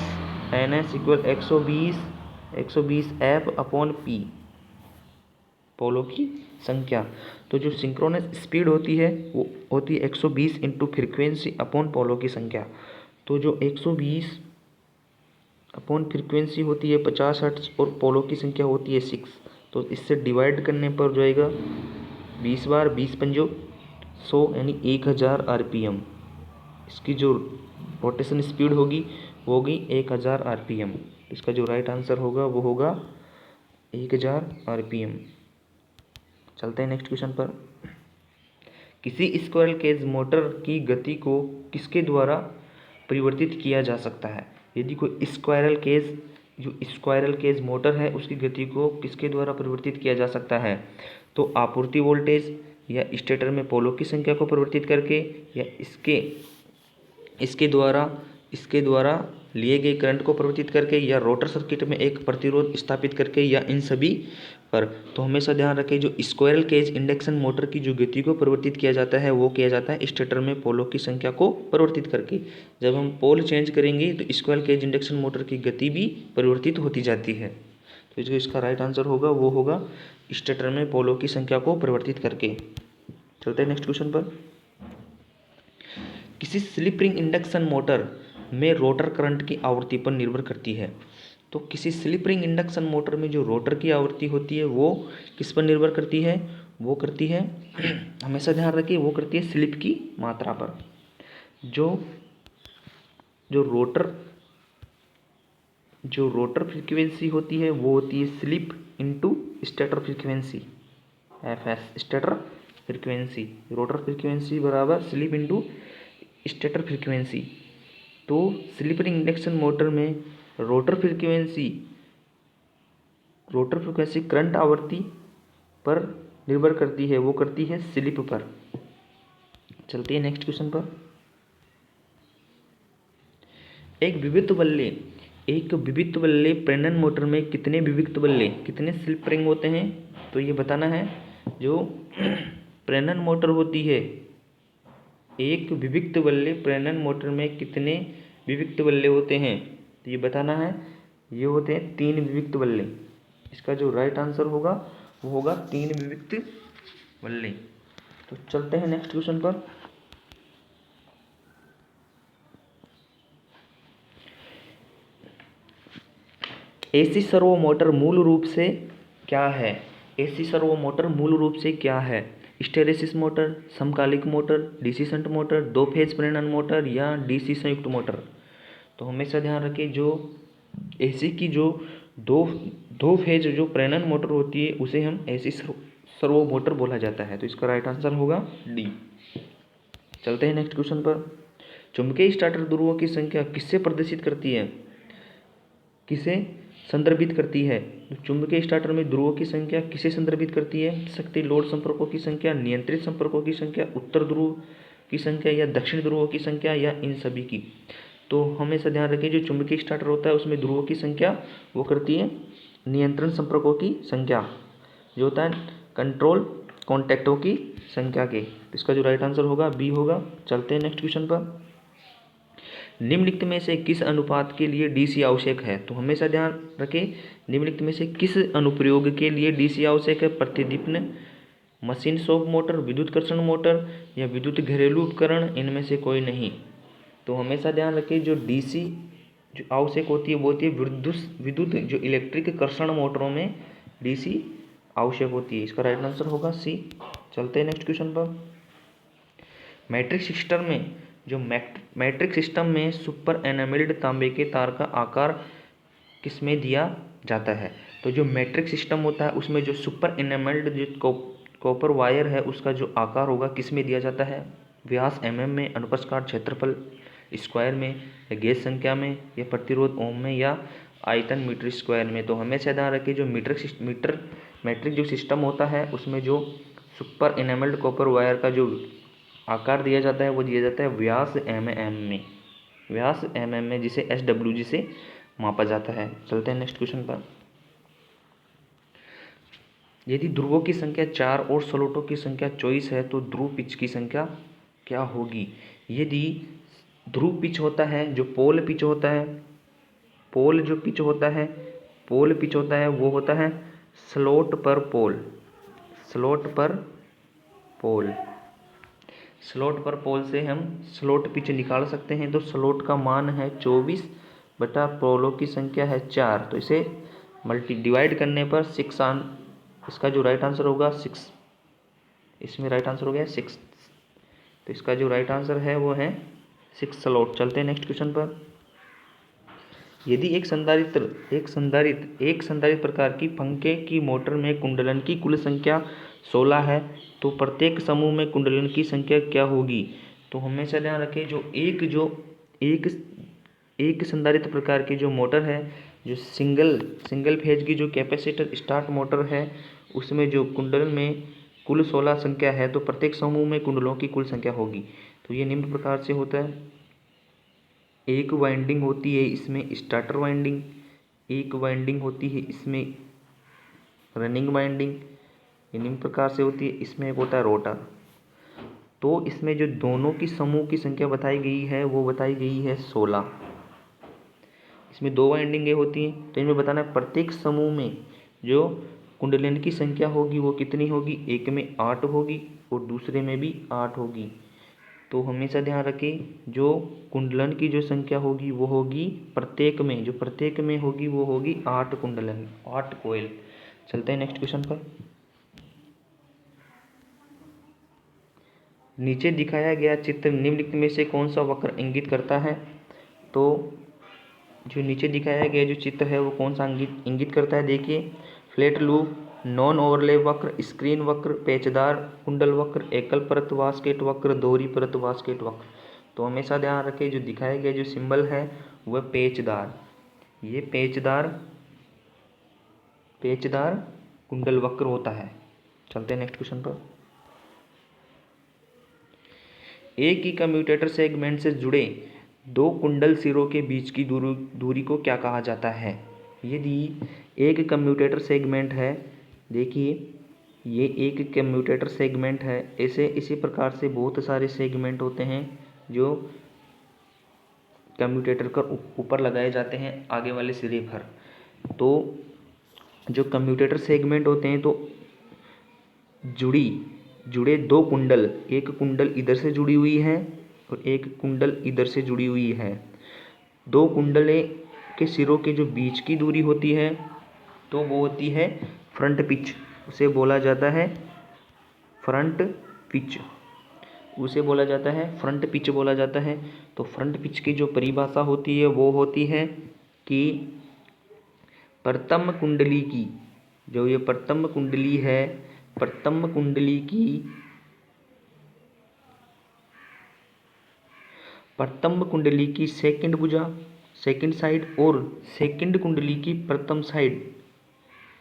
[SPEAKER 1] F/P, पोलों की संख्या। तो जो सिंक्रोनस स्पीड होती है वो होती है 120 इंटू फ्रिक्वेंसी अपॉन पोलों की संख्या। तो जो 120 अपॉन फ्रिक्वेंसी होती है 50 हर्ट्ज और पोलों की संख्या होती है 6। तो इससे डिवाइड करने पर जाएगा 20 बार 20 पंजो 100 यानी 1000 RPM। इसकी जो रोटेशन स्पीड होगी वो होगी 1000 RPM। इसका जो राइट आंसर होगा वो होगा 1000 RPM। चलते हैं नेक्स्ट क्वेश्चन पर। किसी स्क्विरल केज मोटर की गति को किसके द्वारा परिवर्तित किया जा सकता है। यदि कोई स्क्वायरल केज मोटर है उसकी गति को किसके द्वारा परिवर्तित किया जा सकता है, तो आपूर्ति वोल्टेज या स्टेटर में पोलों की संख्या को परिवर्तित करके, या इसके द्वारा लिए गए करंट को परिवर्तित करके, या रोटर सर्किट में एक प्रतिरोध स्थापित करके, या इन सभी पर। तो हमेशा ध्यान रखें जो स्क्वायरल केज इंडक्शन मोटर की जो गति को परिवर्तित किया जाता है वो किया जाता है स्टेटर में पोलों की संख्या को परिवर्तित करके। जब हम पोल चेंज करेंगे तो स्क्वायरल केज इंडक्शन मोटर की गति भी परिवर्तित होती जाती है। तो जो इसका राइट आंसर होगा वो होगा स्टेटर में पोलों की संख्या को परिवर्तित करके। चलते हैं नेक्स्ट क्वेश्चन पर। किसी स्लिप रिंग इंडक्शन मोटर में रोटर करंट की आवृत्ति पर निर्भर करती है। तो किसी स्लिप रिंग इंडक्शन मोटर में जो रोटर की आवृत्ति होती है वो किस पर निर्भर करती है, वो करती है हमेशा ध्यान रखिए वो करती है स्लिप की मात्रा पर। जो रोटर फ्रीक्वेंसी होती है वो होती है slip into stator frequency, FS stator frequency. Rotor frequency बराबर स्लिप इनटू स्टेटर फ्रीक्वेंसी। तो स्लिप रिंग इंडक्शन मोटर में रोटर फ्रीक्वेंसी करंट आवृत्ति पर निर्भर करती है, वो करती है स्लिप पर। चलते हैं नेक्स्ट क्वेश्चन पर। एक विविक्त बल्ले प्रेरण मोटर में कितने स्लिप रिंग होते हैं, तो ये बताना है। जो प्रेरण मोटर होती है, एक विविक्त बल्ले प्रेरण मोटर में कितने विविक्त बल्ले होते हैं, तो ये बताना है। ये होते हैं 3 विविक्त बल्ले। इसका जो राइट आंसर होगा वो होगा 3 विविक्त बल्ले। तो चलते हैं नेक्स्ट क्वेश्चन पर। एसी सर्वो मोटर मूल रूप से क्या है? एसी सर्वो मोटर मूल रूप से क्या है? हिस्टैरिसीस मोटर, समकालिक motor, DC shunt motor, 2 phase प्रेरण मोटर, या डीसी संयुक्त मोटर। तो हमेशा ध्यान रखें जो एसी की जो दो फेज जो प्रेरण मोटर होती है उसे हम एसी सर्वो मोटर बोला जाता है। तो इसका राइट आंसर होगा डी। चलते हैं नेक्स्ट क्वेश्चन पर। चुंबकीय स्टार्टर ध्रुवों की संख्या किससे प्रदर्शित करती है, किसे संदर्भित करती है? चुंबकीय स्टार्टर में ध्रुवों की संख्या किसे संदर्भित करती है? शक्ति लोड संपर्कों की संख्या, नियंत्रित संपर्कों की संख्या, उत्तर ध्रुव की संख्या, या दक्षिण ध्रुवों की संख्या, या इन सभी की। तो हमेशा ध्यान रखें जो चुंबकीय स्टार्टर होता है उसमें ध्रुवों की संख्या वो करती है नियंत्रण संपर्कों की संख्या, जो होता है कंट्रोल कॉन्टैक्टों की संख्या के। इसका जो राइट आंसर होगा बी होगा। चलते हैं नेक्स्ट क्वेश्चन पर। निम्नलिखित में से किस अनुपात के लिए डीसी आवश्यक है? तो हमेशा ध्यान रखें निम्नलिखित में से किस अनुप्रयोग के लिए डीसी आवश्यक है? प्रतिदीप्न, मशीन शॉप मोटर, विद्युत कर्षण मोटर, या विद्युत घरेलू उपकरण, इनमें से कोई नहीं। तो हमेशा ध्यान रखें जो डीसी जो आवश्यक होती है वो होती है विद्युत जो इलेक्ट्रिक कर्षण मोटरों में डीसी आवश्यक होती है। इसका राइट आंसर होगा सी। चलते हैं नेक्स्ट क्वेश्चन पर। मैट्रिक सिस्टम में सुपर एनामेल्ड तांबे के तार का आकार किसमें दिया जाता है? तो जो मैट्रिक सिस्टम होता है उसमें जो सुपर एनामेल्ड जो कॉपर वायर है उसका जो आकार होगा किसमें दिया जाता है? व्यास mm में, अनुप्रस्थ क्षेत्रफल स्क्वायर में, या गेज संख्या में, या प्रतिरोध ओम में, या आयतन मीटर स्क्वायर में। तो हमेशा ध्यान रखिए जो मैट्रिक जो सिस्टम होता है उसमें जो सुपर एनामेल्ड कॉपर वायर का जो आकार दिया जाता है वो दिया जाता है व्यास mm में, जिसे SWG से मापा जाता है। चलते हैं नेक्स्ट क्वेश्चन पर। यदि ध्रुवों की संख्या 4 और स्लॉटों की संख्या 24 है तो ध्रुव पिच की संख्या क्या होगी? यदि ध्रुव पिच होता है जो पोल पिच होता है वो होता है स्लॉट पर पोल से हम स्लॉट पिच निकाल सकते हैं। तो स्लॉट का मान है 24 बटा पोलों की संख्या है 4, तो इसे डिवाइड करने पर 6 इसका जो राइट आंसर होगा 6। इसमें राइट आंसर हो गया 6, तो इसका जो राइट आंसर है वो है 6 स्लॉट। चलते हैं नेक्स्ट क्वेश्चन पर। यदि एक संधारित्र प्रकार की पंखे की मोटर में कुंडलन की कुल संख्या 16 है तो प्रत्येक समूह में कुंडलन की संख्या क्या होगी? तो हमेशा ध्यान रखें जो एक एक संधारित्र प्रकार की जो मोटर है, जो सिंगल फेज की जो कैपेसिटर स्टार्ट मोटर है, उसमें जो कुंडल में कुल 16 संख्या है, तो प्रत्येक समूह में कुंडलों की कुल संख्या होगी। तो ये निम्न प्रकार से होता है। एक वाइंडिंग होती है इसमें स्टार्टर वाइंडिंग, एक वाइंडिंग होती है इसमें रनिंग वाइंडिंग, ये निम्न प्रकार से होती है। इसमें एक होता है रोटर। तो इसमें जो दोनों की समूह की संख्या बताई गई है वो बताई गई है 16। इसमें 2 वाइंडिंगें होती हैं, तो इनमें बताना है प्रत्येक समूह में जो कुंडलन की संख्या होगी वो कितनी होगी। एक में 8 होगी और दूसरे में भी 8 होगी। तो हमेशा ध्यान रखें जो कुंडलन की जो संख्या होगी वो होगी प्रत्येक में, जो प्रत्येक में होगी वो होगी 8 कुंडलन, 8 कोयल। चलते हैं नेक्स्ट क्वेश्चन पर। नीचे दिखाया गया चित्र निम्नलिखित में से कौन सा वक्र इंगित करता है। तो जो नीचे दिखाया गया जो चित्र है वो कौन सा इंगित करता है। देखिए, फ्लैट लूप, नॉन ओवरलैप वक्र, स्क्रीन वक्र, पेचदार कुंडल वक्र, एकल परत वास्केट वक्र, दोहरी परत वास्केट वक्र। तो हमेशा ध्यान रखें जो दिखाया गया जो सिंबल है वह पेचदार, ये पेचदार कुंडल वक्र होता है। चलते हैं नेक्स्ट क्वेश्चन पर। एक ही कम्यूटेटर सेगमेंट से जुड़े 2 कुंडल सिरों के बीच की दूरी को क्या कहा जाता है। यदि एक कम्यूटेटर सेगमेंट है, देखिए ये एक कम्यूटेटर सेगमेंट है, ऐसे इसी प्रकार से बहुत सारे सेगमेंट होते हैं जो कम्यूटेटर का ऊपर लगाए जाते हैं आगे वाले सिरे पर। तो जो कम्यूटेटर सेगमेंट होते हैं तो जुड़े 2 कुंडल, एक कुंडल इधर से जुड़ी हुई है और एक कुंडल इधर से जुड़ी हुई है। 2 कुंडले के सिरों के जो बीच की दूरी होती है तो वो होती है फ्रंट पिच, उसे बोला जाता है फ्रंट पिच, उसे बोला जाता है फ्रंट पिच बोला जाता है। तो फ्रंट पिच की जो परिभाषा होती है वो होती है कि प्रथम कुंडली की, जो ये प्रथम कुंडली है, प्रथम कुंडली की सेकंड भुजा, सेकंड साइड और सेकंड कुंडली की प्रथम साइड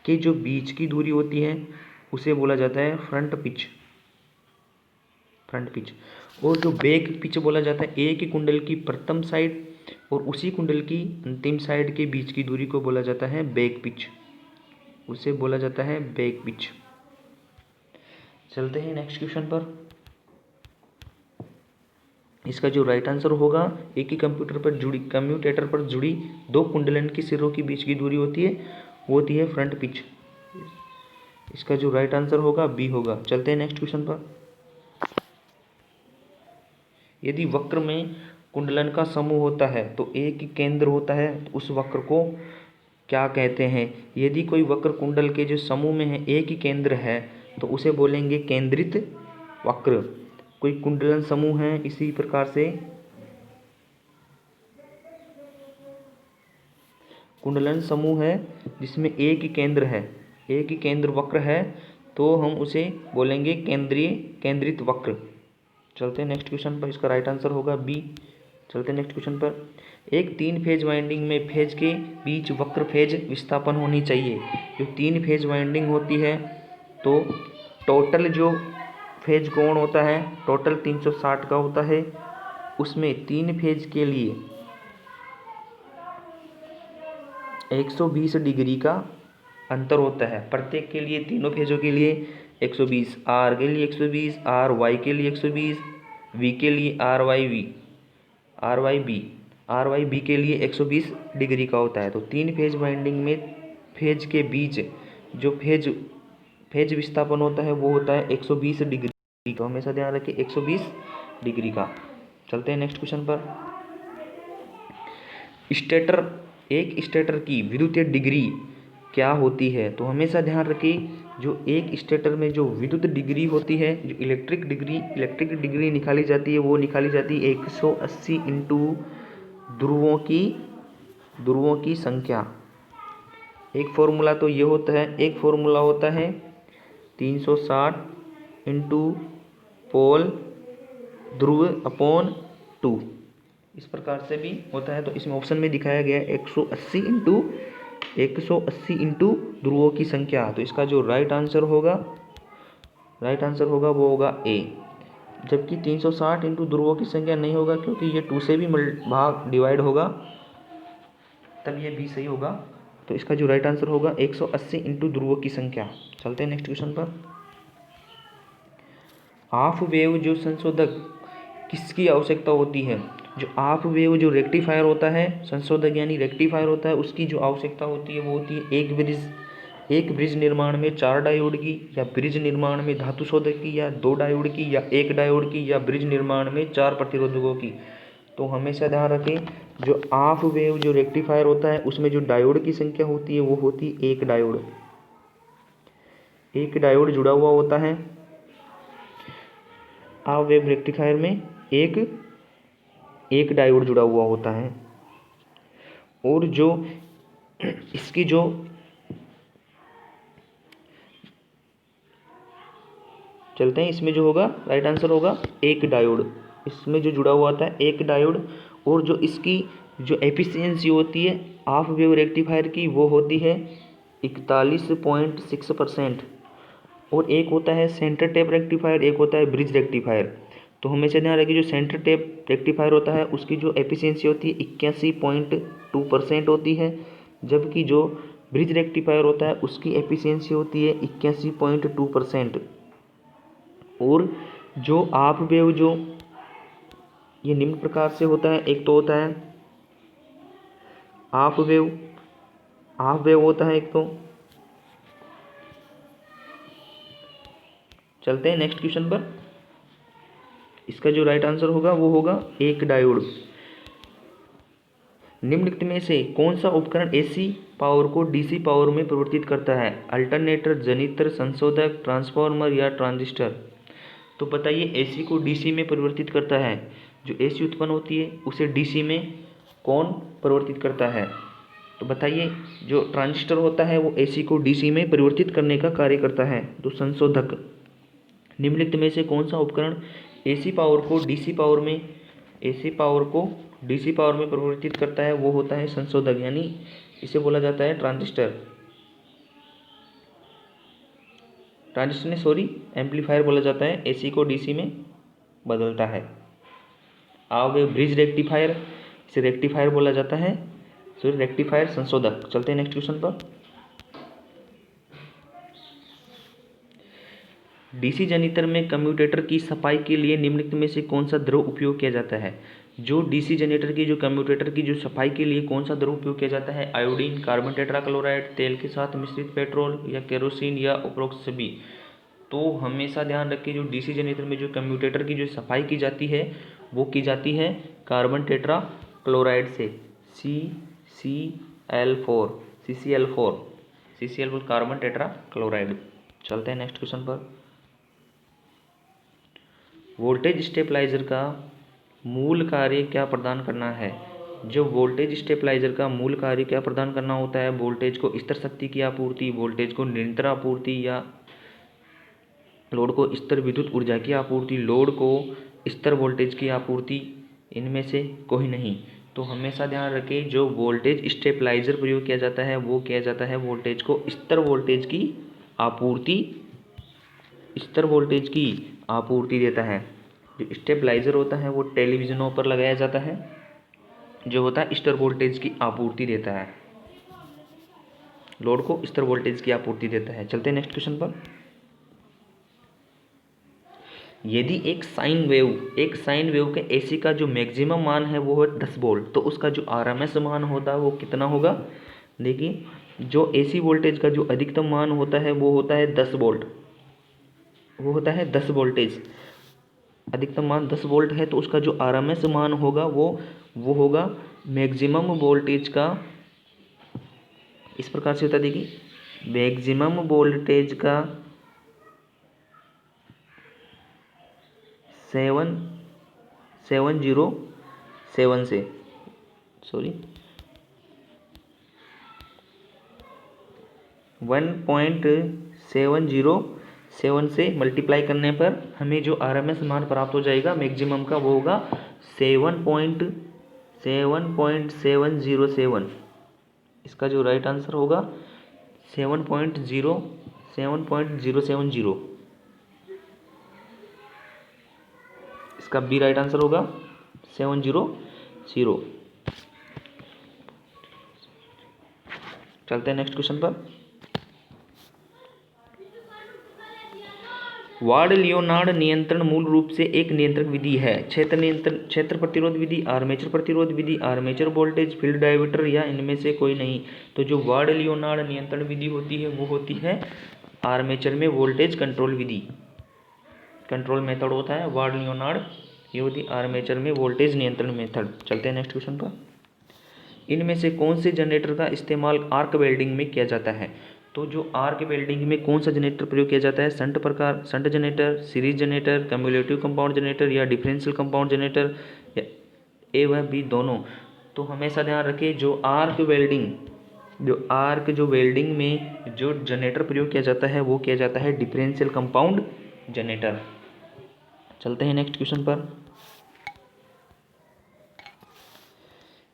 [SPEAKER 1] के जो बीच की दूरी होती है उसे बोला जाता है फ्रंट पिच। और जो बैक पिच बोला जाता है एक ही कुंडल की प्रथम साइड और उसी कुंडल की अंतिम साइड के बीच की दूरी को बोला जाता है बैक पिच, उसे बोला जाता है बैक पिच। चलते हैं नेक्स्ट क्वेश्चन पर। इसका जो राइट आंसर होगा, एक ही कम्यूटेटर पर जुड़ी 2 कुंडलन की सिरों के बीच की दूरी होती है वो होती है फ्रंट पिच। इसका जो राइट आंसर होगा बी होगा। चलते हैं नेक्स्ट क्वेश्चन पर। यदि वक्र में कुंडलन का समूह होता है तो एक ही केंद्र होता है, तो उस वक्र को क्या कहते हैं। यदि कोई वक्र कुंडल के जो समूह में है एक ही केंद्र है तो उसे बोलेंगे केंद्रित वक्र। कोई कुंडलन समूह है इसी प्रकार से कुंडलन समूह है जिसमें एक ही केंद्र है, एक ही केंद्र वक्र है, तो हम उसे बोलेंगे केंद्रित वक्र। चलते हैं नेक्स्ट क्वेश्चन पर। इसका राइट आंसर होगा बी। चलते हैं नेक्स्ट क्वेश्चन पर। एक 3 फेज वाइंडिंग में फेज के बीच वक्र फेज विस्थापन होनी चाहिए। जो 3 फेज वाइंडिंग होती है तो टोटल जो फेज कोण होता है टोटल 360 का होता है। उसमें 3 फेज के लिए 120 डिग्री का अंतर होता है। प्रत्येक के लिए, तीनों फेजों के लिए 120, आर के लिए 120, आर वाई के लिए 120, वी के लिए आर वाई बी के लिए 120 डिग्री का होता है। तो 3 फेज वाइंडिंग में फेज के बीच जो फेज विस्थापन होता है वो होता है 120 डिग्री। तो हमेशा ध्यान रखें 120 डिग्री का। चलते हैं नेक्स्ट क्वेश्चन पर। एक स्टेटर की विद्युतीय डिग्री क्या होती है। तो हमेशा ध्यान रखें जो एक स्टेटर में जो विद्युत डिग्री होती है, जो इलेक्ट्रिक डिग्री निकाली जाती है वो निकाली जाती है 180 इंटू ध्रुवों की संख्या। एक फॉर्मूला तो ये होता है, एक फॉर्मूला होता है 360 इंटू पोल ध्रुव अपॉन 2। इस प्रकार से भी होता है। तो इसमें ऑप्शन में दिखाया गया है 180 इंटू ध्रुवों की संख्या। तो इसका जो राइट आंसर होगा वो होगा ए। जबकि 360 इंटू ध्रुवों की संख्या नहीं होगा, क्योंकि ये 2 से भी डिवाइड होगा, तब ये बी सही होगा। तो इसका जो राइट आंसर होगा 180 इंटू ध्रुवों की संख्या। चलते हैं नेक्स्ट क्वेश्चन पर। हाफ वेव जो संशोधक किसकी आवश्यकता होती है? जो हाफ वेव जो रेक्टिफायर होता है, संशोधक यानी रेक्टिफायर होता है, उसकी जो आवश्यकता होती है वो होती है एक ब्रिज निर्माण में 4 डायोड की, या ब्रिज निर्माण में धातु शोधक की, या 2 डायोड की, या 1 डायोड की, या ब्रिज निर्माण में 4 प्रतिरोधकों की। तो हमेशा ध्यान रखें, जो हाफ वेव जो रेक्टिफायर होता है उसमें जो डायोड की संख्या होती है वो होती है एक डायोड जुड़ा हुआ होता है। हाफ वेव रेक्टिफायर में एक डायोड जुड़ा हुआ होता है। और जो इसकी जो चलते हैं, इसमें जो होगा राइट आंसर होगा एक डायोड। इसमें जो जुड़ा हुआ था एक डायोड। और जो इसकी जो एफिशिएंसी होती है हाफ वेव रेक्टिफायर की वो होती है 41.6%। और एक होता है सेंटर टेप रेक्टिफायर, एक होता है ब्रिज रेक्टिफायर। तो हमेशा ध्यान रखिए, जो सेंटर टेप रेक्टिफायर होता है उसकी जो एफिशिएंसी होती है 81.2% होती है। जबकि जो ब्रिज रेक्टिफायर होता है उसकी एफिशिएंसी होती है 81.2%। और जो हाफ वेव जो ये निम्न प्रकार से होता है, एक तो होता है हाफ वेव होता है एक तो। चलते हैं नेक्स्ट क्वेश्चन पर। इसका जो राइट आंसर होगा वो होगा एक डायोड। निम्नलिखित में से कौन सा उपकरण एसी पावर को डीसी पावर में परिवर्तित करता है? अल्टरनेटर, जनित्र, संशोधक, ट्रांसफार्मर या ट्रांजिस्टर? तो बताइए, एसी को डीसी में परिवर्तित करता है, जो एसी उत्पन्न होती है उसे डीसी में कौन परिवर्तित करता है? तो बताइए, जो ट्रांजिस्टर होता है वो एसी को डीसी में परिवर्तित करने का कार्य करता है, तो संशोधक। निम्नलिखित में से कौन सा उपकरण एसी पावर को डीसी पावर में परिवर्तित करता है? वो होता है संशोधक, यानी इसे बोला जाता है ट्रांजिस्टर एम्पलीफायर बोला जाता है, एसी को डीसी में बदलता है। आओगे ब्रिज रेक्टिफायर, इसे रेक्टिफायर बोला जाता है, रेक्टिफायर संशोधक। चलते हैं नेक्स्ट क्वेश्चन पर। डीसी जनरेटर में कम्यूटेटर की सफाई के लिए निम्नलिखित में से कौन सा द्रव उपयोग किया जाता है? जो डीसी जनरेटर की जो कम्यूटेटर की जो सफाई के लिए कौन सा द्रव उपयोग किया जाता है? आयोडीन, कार्बन टेट्राक्लोराइड, तेल के साथ मिश्रित पेट्रोल, या केरोसिन, या उपरोक्त सभी? तो हमेशा ध्यान रखिए, जो डीसी जनरेटर में जो कम्यूटेटर की जो सफाई की जाती है वो की जाती है कार्बन टेट्राक्लोराइड से, CCl4 कार्बन टेट्राक्लोराइड। चलते हैं नेक्स्ट क्वेश्चन पर। वोल्टेज स्टेबलाइजर का मूल कार्य क्या प्रदान करना है? जो वोल्टेज स्टेबलाइजर का मूल कार्य क्या प्रदान करना होता है? वोल्टेज को स्थिर शक्ति की आपूर्ति, वोल्टेज को निरंतर आपूर्ति, या लोड को स्थिर विद्युत ऊर्जा की आपूर्ति, लोड को स्थिर वोल्टेज की आपूर्ति? इनमें से कोई नहीं। तो हमेशा ध्यान रखें, जो वोल्टेज स्टेबलाइजर प्रयोग किया जाता है वो किया जाता है वोल्टेज को स्थिर वोल्टेज की आपूर्ति देता है। जो स्टेबलाइजर होता है वो टेलीविजनों पर लगाया जाता है, जो होता है स्थिर वोल्टेज की आपूर्ति देता है, लोड को स्थिर वोल्टेज की आपूर्ति देता है। चलते हैं नेक्स्ट क्वेश्चन पर। यदि एक साइन वेव के एसी का जो मैक्सिमम मान है वो है 10 वोल्ट, तो उसका जो आरएमएस मान होता है वो कितना होगा? देखिए, जो एसी वोल्टेज का जो अधिकतम मान होता है वो होता है 10 वोल्ट, वो होता है 10 वोल्टेज, अधिकतम मान 10 वोल्ट है। तो उसका जो आरएमएस मान होगा वो होगा मैक्सिमम वोल्टेज का, इस प्रकार से होता है। देखिए, मैक्सिमम वोल्टेज का 1.707 से मल्टीप्लाई करने पर हमें जो आरएमएस मान प्राप्त हो जाएगा मैक्सिमम का वो होगा 7.7 7.707। इसका जो राइट आंसर होगा 7.070। इसका बी राइट आंसर होगा 700। चलते हैं नेक्स्ट क्वेश्चन पर। वार्ड लियोनार्ड नियंत्रण मूल रूप से एक नियंत्रक विधि है। क्षेत्र प्रतिरोध विधि, आर्मेचर प्रतिरोध विधि, आर्मेचर वोल्टेज, फील्ड डायवर्टर या इनमें से कोई नहीं। तो जो वार्ड लियोनार्ड नियंत्रण विधि होती है वो होती है आर्मेचर में वोल्टेज कंट्रोल विधि। कंट्रोल मेथड होता है वार्ड लियोनार्ड, ये होती है आर्मेचर में वोल्टेज नियंत्रण मेथड। चलते हैं नेक्स्ट क्वेश्चन पर। इनमें से कौन से जनरेटर का इस्तेमाल आर्क वेल्डिंग में किया जाता है। तो जो आर्क वेल्डिंग में कौन सा जनरेटर प्रयोग किया जाता है, shunt generator, series generator, cumulative compound generator या डिफरेंशियल कंपाउंड जनरेटर, या ए व बी दोनों। तो हमेशा ध्यान रखिए जो वेल्डिंग में जो जनरेटर प्रयोग किया जाता है वो किया जाता है डिफरेंशियल कंपाउंड जनरेटर। चलते हैं नेक्स्ट क्वेश्चन पर।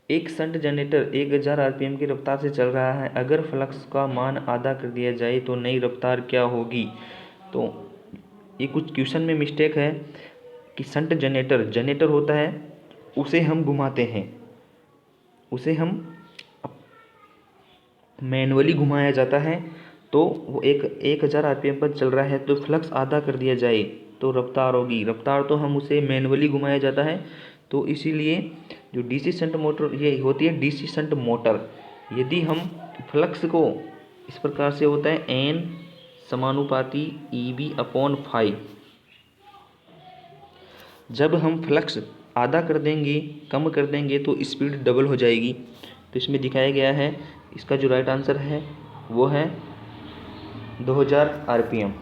[SPEAKER 1] एक शंट जनरेटर 1000 आरपीएम की रफ्तार से चल रहा है। अगर फ्लक्स का मान आधा कर दिया जाए तो नई रफ्तार क्या होगी। तो ये कुछ क्वेश्चन में मिस्टेक है कि शंट जनरेटर होता है, उसे हम घुमाते हैं, उसे हम मैनुअली घुमाया जाता है। तो वो 1000 आरपीएम पर चल रहा है तो फ्लक्स आधा कर दिया जाए तो रफ्तार होगी। रफ्तार तो हम उसे मैनुअली घुमाया जाता है। तो इसीलिए जो डीसी शंट मोटर ये होती है डीसी शंट मोटर। यदि हम फ्लक्स को इस प्रकार से होता है एन समानुपाती EB/5। जब हम फ्लक्स आधा कर देंगे, कम कर देंगे तो स्पीड डबल हो जाएगी। तो इसमें दिखाया गया है, इसका जो राइट आंसर है वो है 2000 आरपीएम।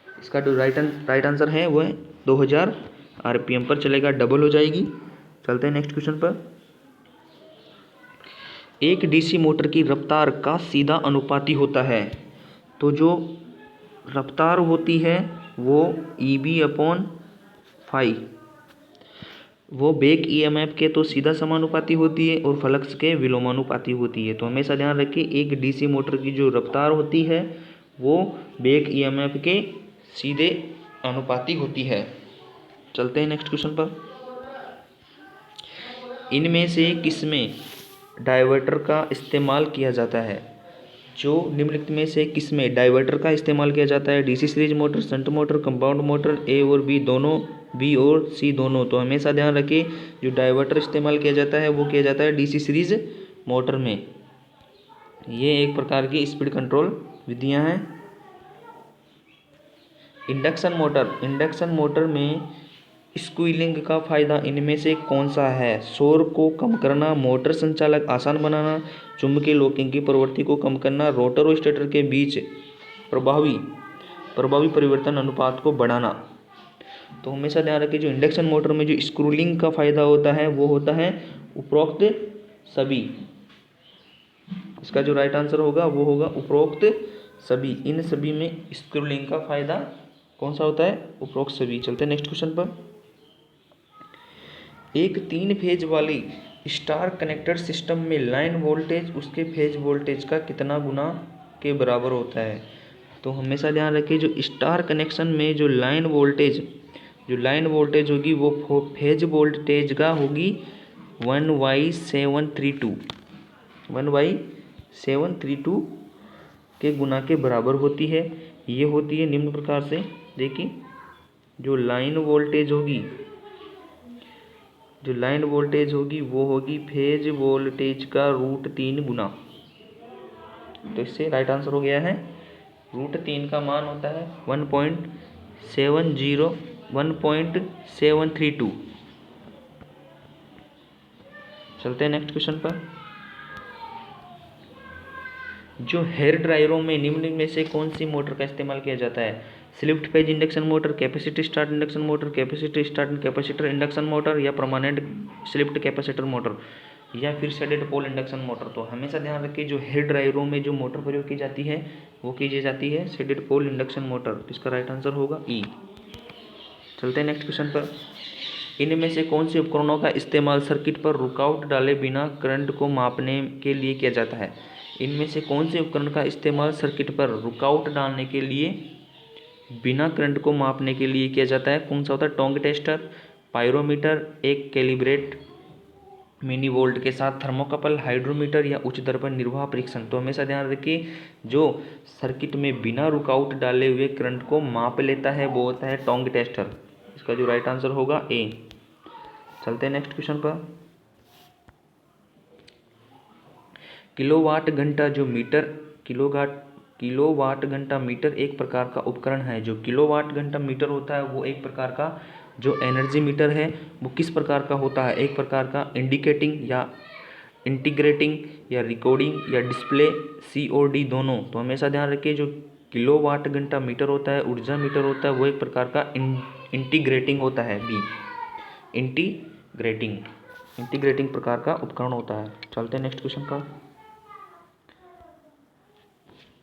[SPEAKER 1] इसका जो राइट आंसर है वो है 2000 आरपीएम पर चलेगा, डबल हो जाएगी। चलते हैं नेक्स्ट क्वेश्चन पर। एक डीसी मोटर की रफ्तार का सीधा अनुपाती होता है। तो जो रफ्तार होती है वो EB/5 वो बैक EMF के तो सीधा समानुपाती होती है और फ्लक्स के विलोमानुपाती होती है। तो हमेशा ध्यान रखिए एक डीसी मोटर की जो रफ्तार होती है वो बैक EMF के सीधे अनुपाती होती है। चलते हैं नेक्स्ट क्वेश्चन पर। इनमें से किसमें डायवर्टर का इस्तेमाल किया जाता है। जो निम्नलिखित में से किसमें डायवर्टर का इस्तेमाल किया जाता है। DC series motor, shunt motor, compound motor, A और बी दोनों, बी और सी दोनों। तो हमेशा ध्यान रखिए जो डायवर्टर इस्तेमाल किया जाता है वो किया जाता है डीसी सीरीज मोटर में। ये एक प्रकार की स्पीड कंट्रोल विधियां हैं। इंडक्शन मोटर में स्क्वीलिंग का फायदा इनमें से कौन सा है। शोर को कम करना, मोटर संचालक आसान बनाना, चुंबकीय लॉकिंग की प्रवृत्ति को कम करना, रोटर और स्टेटर के बीच प्रभावी परिवर्तन अनुपात को बढ़ाना। तो हमेशा ध्यान रखिए जो इंडक्शन मोटर में जो स्क्रूलिंग का फायदा होता है वो होता है उपरोक्त सभी। इसका जो राइट आंसर होगा वो होगा उपरोक्त सभी। इन सभी में स्क्रूलिंग का फायदा कौन सा होता है, उपरोक्त सभी। चलते हैं नेक्स्ट क्वेश्चन पर। एक 3 फेज वाली स्टार कनेक्टेड सिस्टम में लाइन वोल्टेज उसके फेज वोल्टेज का कितना गुना के बराबर होता है। तो हमेशा ध्यान रखिए जो स्टार कनेक्शन में जो लाइन वोल्टेज होगी वो फेज वोल्टेज का होगी 1/732 के गुना के बराबर होती है। ये होती है निम्न प्रकार से। देखिए जो लाइन वोल्टेज होगी वो होगी फेज वोल्टेज का √3 गुना। तो इससे राइट आंसर हो गया है √3 का मान होता है 1.732। चलते हैं नेक्स्ट क्वेश्चन पर। जो हेयर ड्रायरों में निम्न में से कौन सी मोटर का इस्तेमाल किया जाता है। Split phase induction motor, capacity start induction motor, capacity start capacitor induction motor या परमानेंट स्लिफ्ट कैपेसिटर मोटर या फिर शेडेड पोल इंडक्शन मोटर। तो हमेशा ध्यान रखिए जो हेयर ड्रायरों में जो मोटर प्रयोग की जाती है वो की जाती है शेडेड पोल इंडक्शन मोटर। इसका राइट आंसर होगा ई। चलते हैं नेक्स्ट क्वेश्चन पर। इनमें से कौन से उपकरणों का इस्तेमाल सर्किट पर रुकावट डाले बिना करंट को मापने के लिए किया जाता है? इनमें से कौन से उपकरण का इस्तेमाल सर्किट पर रुकावट डालने के लिए बिना करंट को मापने के लिए किया जाता है? कौन सा होता है? टोंग टेस्टर, पायरोमीटर, एक कैलिब्रेट मिनी वोल्ट के साथ थर्मोकपल, हाइड्रोमीटर या उच्च दर पर निर्वाह परीक्षण। तो हमेशा ध्यान रखिए, जो सर्किट में बिना रुकावट डाले हुए करंट को माप लेता है वो होता है टोंग टेस्टर। इसका जो राइट आंसर होगा ए। चलते हैं नेक्स्ट क्वेश्चन पर। किलोवाट घंटा मीटर एक प्रकार का उपकरण है। जो किलोवाट घंटा मीटर होता है वो एक प्रकार का जो एनर्जी मीटर है वो किस प्रकार का होता है? एक प्रकार का इंडिकेटिंग या इंटीग्रेटिंग या रिकॉर्डिंग या डिस्प्ले, COD दोनों। तो हमेशा ध्यान रखिए, जो किलोवाट घंटा मीटर होता है, ऊर्जा मीटर होता है, वो एक प्रकार का इंटीग्रेटिंग होता है। बी, इंटीग्रेटिंग प्रकार का उपकरण होता है। चलते हैं नेक्स्ट क्वेश्चन पर।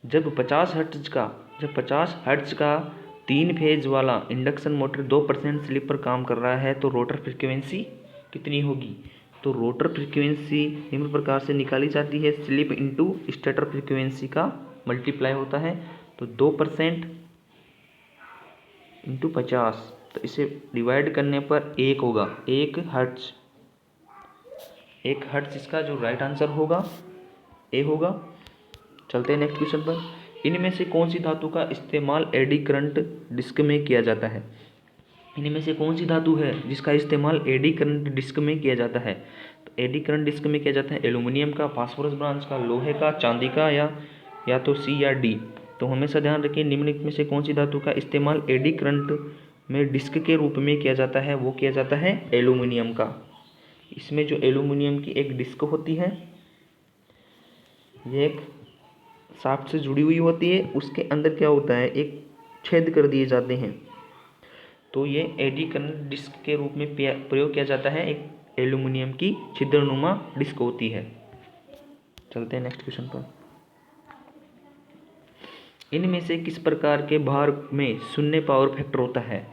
[SPEAKER 1] जब 50 हर्ट्ज का 3 फेज वाला इंडक्शन मोटर 2% स्लिप पर काम कर रहा है तो रोटर फ्रीक्वेंसी कितनी होगी? तो रोटर फ्रीक्वेंसी निम्न प्रकार से निकाली जाती है, स्लिप इंटू स्टेटर फ्रीक्वेंसी का मल्टीप्लाई होता है। तो 2% इंटू 50, तो इसे डिवाइड करने पर 1 होगा, 1 हर्ट्ज इसका जो राइट आंसर होगा ए होगा। चलते हैं नेक्स्ट क्वेश्चन पर। इनमें से कौन सी धातु का इस्तेमाल एडी करंट डिस्क में किया जाता है? इनमें से कौन सी धातु है जिसका इस्तेमाल एडी करंट डिस्क में किया जाता है? तो एडी करंट डिस्क में किया जाता है एल्यूमिनियम का, फास्फोरस ब्रांच का, लोहे का, चांदी का, या तो सी या डी। तो हमेशा ध्यान रखिए, निम्नलिखित में से कौन सी धातु का इस्तेमाल एडी करंट में डिस्क के रूप में किया जाता है? वो किया जाता है एल्यूमिनियम का। इसमें जो एल्यूमिनियम की एक डिस्क होती है, ये एक शाफ्ट से जुड़ी हुई होती है, उसके अंदर क्या होता है, एक छेद कर दिए जाते हैं, तो ये एडी करंट डिस्क के रूप में प्रयोग किया जाता है। एक एल्यूमिनियम की छिद्रनुमा डिस्क होती है। चलते हैं नेक्स्ट क्वेश्चन पर। इनमें से किस प्रकार के भार में शून्य पावर फैक्टर होता है?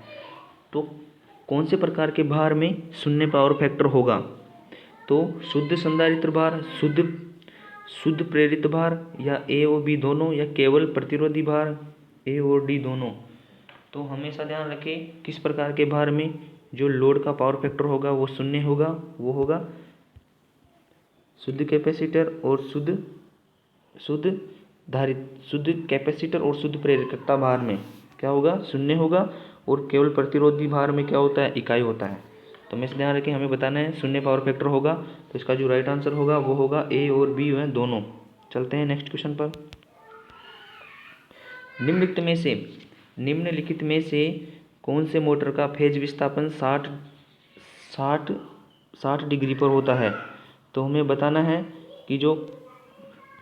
[SPEAKER 1] तो कौन से प्रकार के भार में शून्य पावर फैक्टर होगा? तो शुद्ध संधारित्र भार, शुद्ध प्रेरित भार, या ए और बी दोनों, या केवल प्रतिरोधी भार, ए और डी दोनों। तो हमेशा ध्यान रखें, किस प्रकार के भार में जो लोड का पावर फैक्टर होगा वो शून्य होगा, वो होगा शुद्ध कैपेसिटर और शुद्ध कैपेसिटर और शुद्ध प्रेरकता भार में क्या होगा, शून्य होगा। और केवल प्रतिरोधी भार में क्या होता है, इकाई होता है। तो हमें ध्यान रखें, हमें बताना है शून्य पावर फैक्टर होगा, तो इसका जो राइट आंसर होगा वो होगा ए और बी है दोनों। चलते हैं नेक्स्ट क्वेश्चन पर। निम्नलिखित में से कौन से मोटर का फेज विस्थापन 60 डिग्री पर होता है? तो हमें बताना है कि जो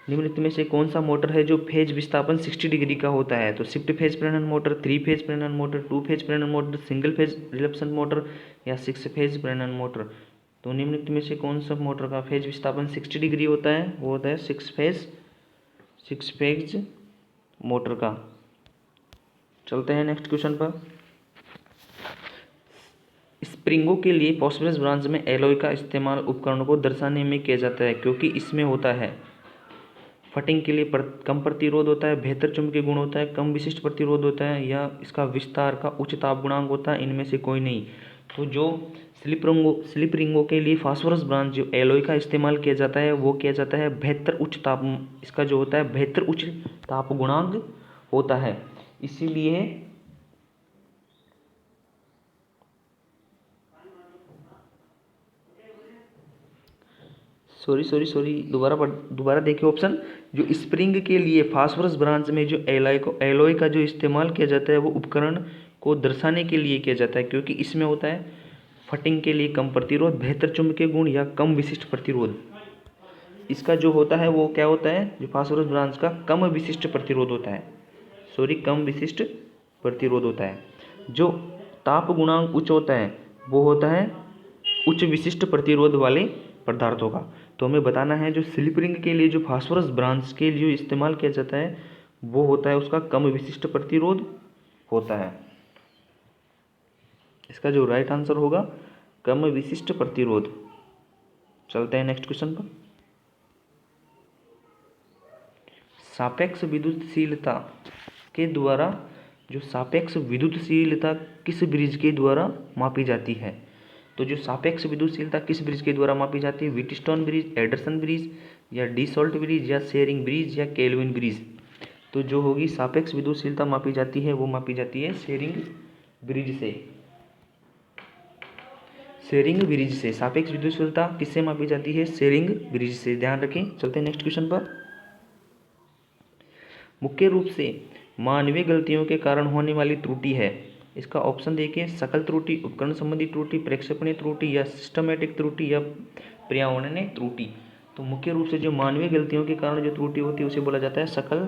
[SPEAKER 1] निम्नलिखित में से कौन सा मोटर है जो फेज विस्थापन 60 डिग्री का होता है? तो शिफ्ट फेज प्रेरण मोटर, 3 फेज प्रेरण मोटर, 2 फेज प्रेरण मोटर, सिंगल फेज रिलप्शन मोटर, या 6 फेज प्रेरण मोटर। तो निम्नलिखित में से कौन सा मोटर का फेज विस्थापन 60 डिग्री होता है? वो होता है 6 फेज मोटर का। चलते हैं नेक्स्ट क्वेश्चन पर। स्प्रिंगों के लिए फास्फोरस ब्रांच में एलॉय का इस्तेमाल उपकरणों को दर्शाने में किया जाता है, क्योंकि इसमें होता है फटिंग के लिए कम प्रतिरोध होता है, बेहतर चुंबकीय गुण होता है, कम विशिष्ट प्रतिरोध होता है, या इसका विस्तार का उच्च ताप गुणांक होता है। इनमें से कोई नहीं। तो जो स्लिप रिंगों के लिए फास्फोरस ब्रांच जो एलॉय का इस्तेमाल किया जाता है वो किया जाता है बेहतर उच्च ताप, इसका जो होता है बेहतर उच्च ताप गुणांक होता है, इसीलिए सॉरी दोबारा देखिए ऑप्शन। जो स्प्रिंग के लिए फास्फोरस ब्रांच में जो एलॉय का जो इस्तेमाल किया जाता है वो उपकरण को दर्शाने के लिए किया जाता है, क्योंकि इसमें होता है फटिंग के लिए कम प्रतिरोध, बेहतर चुंबकीय गुण, या कम विशिष्ट प्रतिरोध। इसका जो होता है वो क्या होता है, जो फास्फोरस ब्रांच का कम विशिष्ट प्रतिरोध होता है, कम विशिष्ट प्रतिरोध होता है। जो ताप गुणांक उच्च होता है वो होता है उच्च विशिष्ट प्रतिरोध वाले पदार्थों का। तो हमें बताना है जो स्लिप रिंग के लिए जो फास्फोरस ब्रांच के लिए इस्तेमाल किया जाता है वो होता है उसका कम विशिष्ट प्रतिरोध होता है। इसका जो राइट आंसर होगा कम विशिष्ट प्रतिरोध। चलते हैं नेक्स्ट क्वेश्चन पर। सापेक्ष विद्युतशीलता के द्वारा, जो सापेक्ष विद्युतशीलता किस ब्रिज के द्वारा मापी जाती है? तो जो सापेक्ष विद्युतशीलता किस ब्रिज के द्वारा मापी जाती है? व्हीटस्टोन ब्रिज, एंडरसन ब्रिज, या डी सॉल्ट ब्रिज, या शेरिंग ब्रिज, या केल्विन ब्रिज? तो जो होगी सापेक्ष विद्युतशीलता मापी जाती है वो मापी जाती है शेरिंग ब्रिज से। शेरिंग ब्रिज से सापेक्ष विद्युतशीलता किससे मापी जाती है? शेरिंग ब्रिज से, ध्यान रखें। चलते हैं नेक्स्ट क्वेश्चन पर। मुख्य रूप से मानवीय गलतियों के कारण होने वाली त्रुटि है। इसका ऑप्शन देखिए, सकल त्रुटि, उपकरण संबंधी त्रुटि, प्रेक्षेपणीय त्रुटि, या सिस्टमेटिक त्रुटि, या पर्यावरणीय त्रुटि? तो मुख्य रूप से जो मानवीय गलतियों के कारण जो त्रुटि होती है उसे बोला जाता है सकल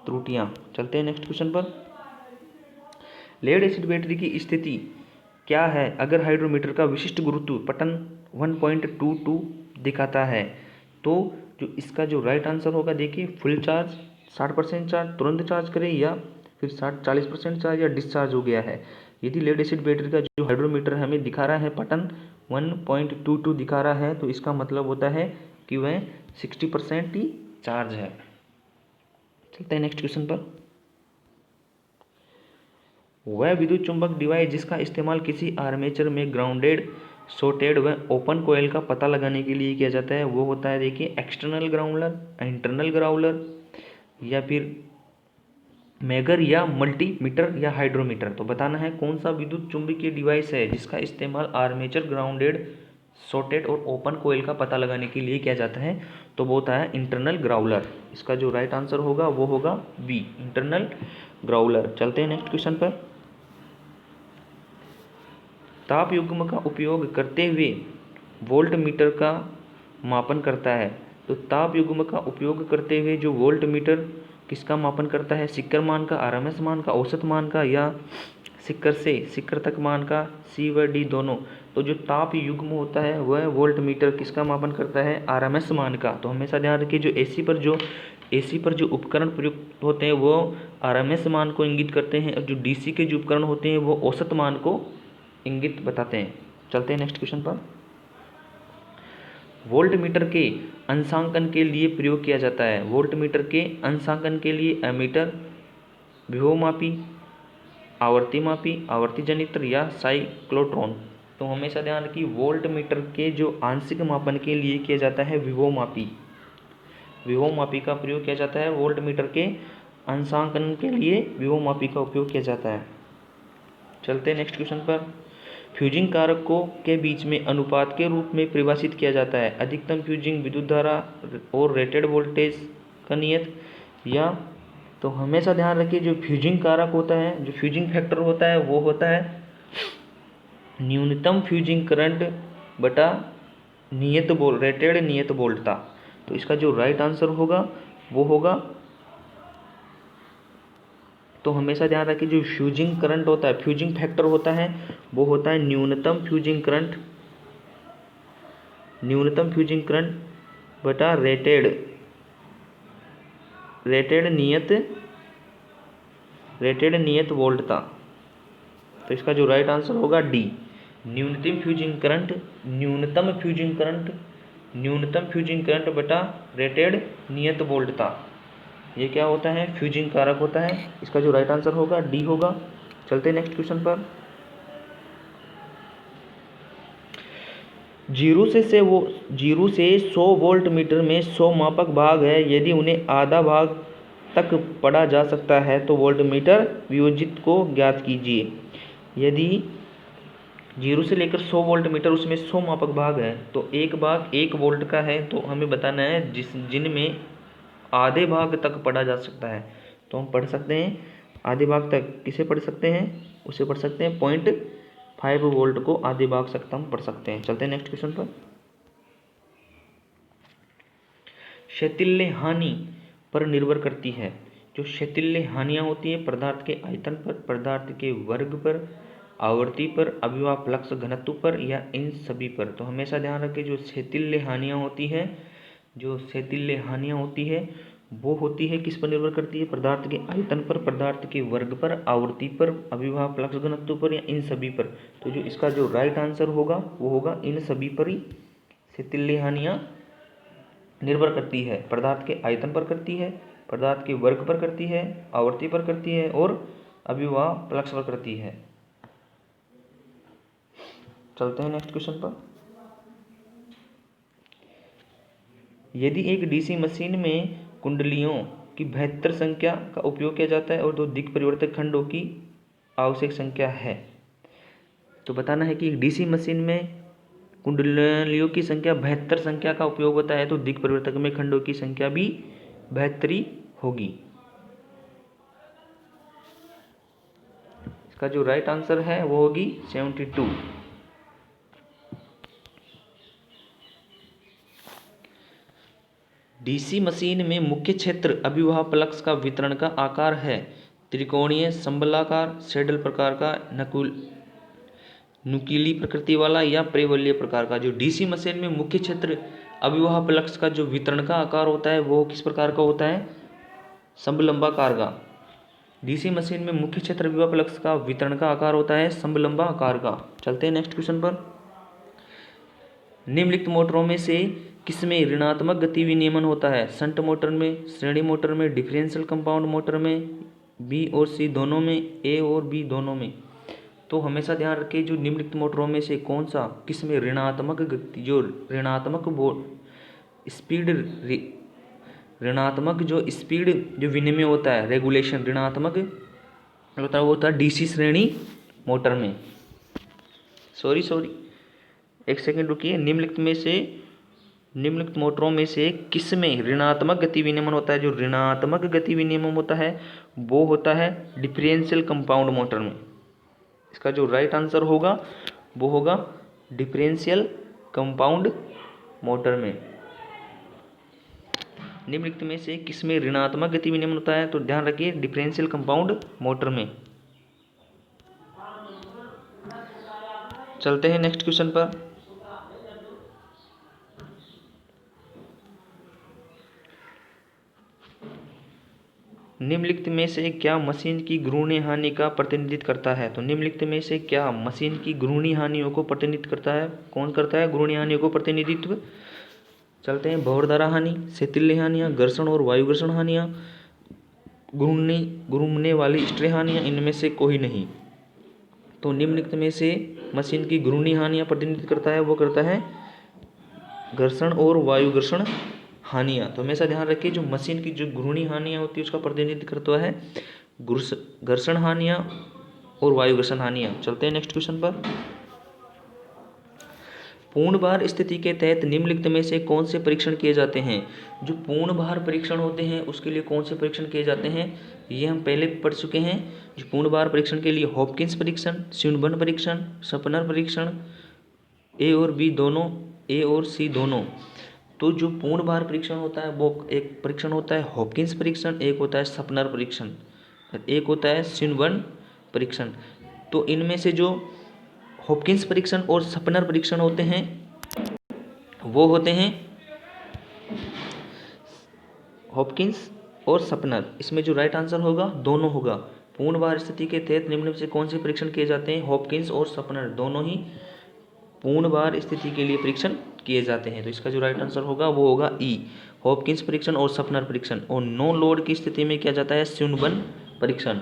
[SPEAKER 1] त्रुटियां। चलते हैं नेक्स्ट क्वेश्चन पर। लेड एसिड बैटरी की स्थिति क्या है अगर हाइड्रोमीटर का विशिष्ट गुरुत्व पटन 1.22 दिखाता है? तो जो इसका जो राइट आंसर होगा देखिए, फुल चार्ज, 60% चार्ज, तुरंत चार्ज करें, या फिर 40% चार्ज, या डिस्चार्ज हो गया है। यदि लेड एसिड बैटरी का जो हाइड्रोमीटर हमें दिखा रहा है पटन 1.22 दिखा रहा है, तो इसका मतलब होता है कि वह 60% ही चार्ज है। चलते हैं नेक्स्ट क्वेश्चन पर। वह विद्युत चुंबक डिवाइस जिसका इस्तेमाल किसी आर्मेचर में ग्राउंडेड, शॉर्टेड व ओपन कॉइल का पता लगाने के लिए किया जाता है, वो होता है देखिए एक्सटर्नल ग्राउंडर, इंटरनल ग्राउंडर, या फिर मेगर, या मल्टीमीटर, या हाइड्रोमीटर? तो बताना है कौन सा विद्युत चुंबकीय डिवाइस है जिसका इस्तेमाल आर्मेचर, ग्राउंडेड, शॉर्टेड और ओपन कॉइल का पता लगाने के लिए किया जाता है। तो वो होता है इंटरनल ग्राउलर। इसका जो राइट आंसर होगा वो होगा बी, इंटरनल ग्राउलर। चलते हैं नेक्स्ट क्वेश्चन पर। ताप युग्म का उपयोग करते हुए वोल्ट मीटर का मापन करता है। तो ताप युग्म का उपयोग करते हुए जो वोल्ट मीटर किसका मापन करता है? शिखर मान का, आरएमएस मान का, औसत मान का, या शिखर से शिखर तक मान का, सी व डी दोनों? तो जो ताप युग्म होता है वह वोल्ट मीटर किसका मापन करता है? आरएमएस मान का। तो हमेशा ध्यान रखिए, जो एसी पर जो उपकरण प्रयुक्त होते हैं वो आरएमएस मान को इंगित करते हैं, और जो डीसी के जो उपकरण होते हैं वो औसत मान को इंगित बताते हैं। चलते हैं नेक्स्ट क्वेश्चन पर। वोल्ट मीटर के अंशांकन के लिए प्रयोग किया जाता है। वोल्ट मीटर के अंशांकन के लिए एमीटर, विभवमापी, आवर्ती मापी, आवर्ती जनित्र, या साइक्लोट्रॉन? तो हमेशा ध्यान रखिए, वोल्ट मीटर के जो आंशिक मापन के लिए किया जाता है विभवमापी। विभवमापी का प्रयोग किया जाता है। वोल्ट मीटर के अंशांकन के लिए विभवमापी का उपयोग किया जाता है। चलते हैं नेक्स्ट क्वेश्चन पर। फ्यूजिंग कारक को के बीच में अनुपात के रूप में परिभाषित किया जाता है। अधिकतम फ्यूजिंग विद्युत धारा और रेटेड वोल्टेज का नियत, या? तो हमेशा ध्यान रखिए, जो फ्यूजिंग कारक होता है, जो फ्यूजिंग फैक्टर होता है वो होता है न्यूनतम फ्यूजिंग करंट बटा रेटेड नियत वोल्टता। तो इसका जो राइट आंसर होगा वो होगा, तो हमेशा ध्यान रखिए, जो फ्यूजिंग करंट होता है, फ्यूजिंग फैक्टर होता है वो होता है न्यूनतम फ्यूजिंग करंट बटा रेटेड नियत वोल्टता। तो इसका जो राइट आंसर होगा डी, न्यूनतम फ्यूजिंग करंट बटा रेटेड नियत वोल्टता। ये क्या होता है? फ्यूजिंग कारक होता है। इसका जो राइट आंसर होगा डी होगा। चलते हैं नेक्स्ट क्वेश्चन पर। 0 से 100 वोल्ट मीटर में 100 मापक भाग है। यदि उन्हें आधा भाग तक पढ़ा जा सकता है तो वोल्ट मीटर वियोजित को ज्ञात कीजिए। यदि 0 से लेकर 100 वोल्ट मीटर, उसमें 100 मापक भाग है, तो एक भाग 1 वोल्ट का है, तो हमें बताना है जिनमें आधे भाग तक पढ़ा जा सकता है। तो हम पढ़ सकते हैं आधे भाग तक, किसे पढ़ सकते हैं? उसे पढ़ सकते हैं 0.5 वोल्ट को आधे भाग तक हम पढ़ सकते हैं। चलते हैं नेक्स्ट क्वेश्चन पर। शैथिल्य हानि पर निर्भर करती है। जो शैथिल्य हानियाँ होती हैं पदार्थ के आयतन पर, पदार्थ के वर्ग पर, आवृत्ति पर, अभिवाह फ्लक्स घनत्व पर, या इन सभी पर? तो हमेशा ध्यान रखें, जो शैथिल्य हानियाँ होती है वो होती है किस पर निर्भर करती है? पदार्थ के आयतन पर, पदार्थ के वर्ग पर, आवृत्ति पर, अभिवाह फ्लक्स घनत्व पर, या इन सभी पर। तो जो इसका जो राइट आंसर होगा वो होगा इन सभी पर ही से तिल्य हानियाँ निर्भर करती है। पदार्थ के आयतन पर करती है, पदार्थ के वर्ग पर करती है, आवृत्ति पर करती है और अभिवाह फ्लक्स पर करती है। चलते हैं नेक्स्ट क्वेश्चन पर। यदि एक डीसी मशीन में कुंडलियों की 72 संख्या का उपयोग किया जाता है और 2 दिक् परिवर्तक खंडों की आवश्यक संख्या है, तो बताना है कि एक डीसी मशीन में कुंडलियों की संख्या 72 संख्या का उपयोग होता है तो दिक् परिवर्तक में खंडों की संख्या भी 72 होगी। इसका जो राइट आंसर है वो होगी 72। डीसी मशीन में मुख्य क्षेत्र अभिवाह फ्लक्स का वितरण का आकार है त्रिकोणीय, संबलाकार, सैडल प्रकार का, नुकीली प्रकृति वाला या प्रेवल्य प्रकार का। जो डीसी मशीन में मुख्य क्षेत्र अभिवाह फ्लक्स का जो वितरण का आकार होता है वो किस प्रकार का होता है? समलंबाकार का। डीसी मशीन में मुख्य क्षेत्र अभिवाह फ्लक्स का वितरण का आकार होता है समलंबाकार का। चलते हैं नेक्स्ट क्वेश्चन पर। निम्नलिखित मोटरों में से किसमें ऋणात्मक गति विनियमन होता है? शंट मोटर में, श्रेणी मोटर में, डिफरेंशियल कंपाउंड मोटर में, बी और सी दोनों में, ए और बी दोनों में। तो हमेशा ध्यान रखें जो निम्नलिखित मोटरों में से कौन सा किसमें ऋणात्मक गति, जो ऋणात्मक स्पीड, ऋणात्मक जो स्पीड जो विनिमय होता है, रेगुलेशन ऋणात्मक होता है, वो होता है डीसी श्रेणी मोटर में। सॉरी एक सेकंड रुकिए। निम्नलिखित मोटरों में से किसमें ऋणात्मक गति विनियमन होता है? जो ऋणात्मक गति विनियमन होता है वो होता है डिफरेंशियल कंपाउंड मोटर में। इसका जो राइट आंसर होगा वो होगा डिफरेंशियल कंपाउंड मोटर में। निम्नलिखित में से किसमें ऋणात्मक गति विनियमन होता है? तो ध्यान रखिए डिफरेंशियल कंपाउंड मोटर में। चलते हैं नेक्स्ट क्वेश्चन पर। निम्नलिखित में से क्या मशीन की घूर्णी हानि का प्रतिनिधित्व करता है? तो निम्नलिखित में से क्या मशीन की घूर्णी हानियों को प्रतिनिधित्व करता है? कौन करता है घूर्णी हानियों को प्रतिनिधित्व? चलते हैं। भंवरधारा हानि, सेतिल्य हानियाँ, घर्षण और वायु घर्षण हानियाँ, घूमने वाली स्ट्रे हानियाँ, इनमें से कोई नहीं। तो निम्नलिखित में से मशीन की घूर्णी हानियाँ प्रतिनिधित्व करता है वो करता है घर्षण और वायु घर्षण हानियाँ। तो हमेशा ध्यान रखिए जो मशीन की जो घूर्णी हानियाँ होती है उसका प्रतिनिधित्व करता है घर्षण हानियाँ और वायु घर्षण हानियाँ। चलते हैं नेक्स्ट क्वेश्चन पर। पूर्ण भार स्थिति के तहत निम्नलिखित में से कौन से परीक्षण किए जाते हैं? जो पूर्ण भार परीक्षण होते हैं उसके लिए कौन से परीक्षण किए जाते हैं ये हम पहले पढ़ चुके हैं। जो पूर्ण भार परीक्षण के लिए हॉपकिंस परीक्षण, स्यूनबर्न परीक्षण, शपनर परीक्षण, ए और बी दोनों, ए और सी दोनों। तो जो पूर्ण भार परीक्षण होता है वो एक परीक्षण होता है हॉपकिंस परीक्षण, एक होता है शपनर परीक्षण, एक होता है स्यूनबर्न परीक्षण। तो इनमें से जो हॉपकिंस परीक्षण और शपनर परीक्षण होते हैं वो होते हैं हॉपकिंस और शपनर। इसमें जो राइट आंसर होगा दोनों होगा। पूर्ण भार स्थिति के तहत निम्न में से कौन से परीक्षण किए जाते हैं? हॉपकिंस और शपनर दोनों ही पूर्ण भार स्थिति के लिए परीक्षण किए जाते हैं। तो इसका जो राइट आंसर होगा वो होगा ई, हॉपकिंस परीक्षण और शपनर परीक्षण। और नो लोड की स्थिति में किया जाता है स्यूनबर्न परीक्षण।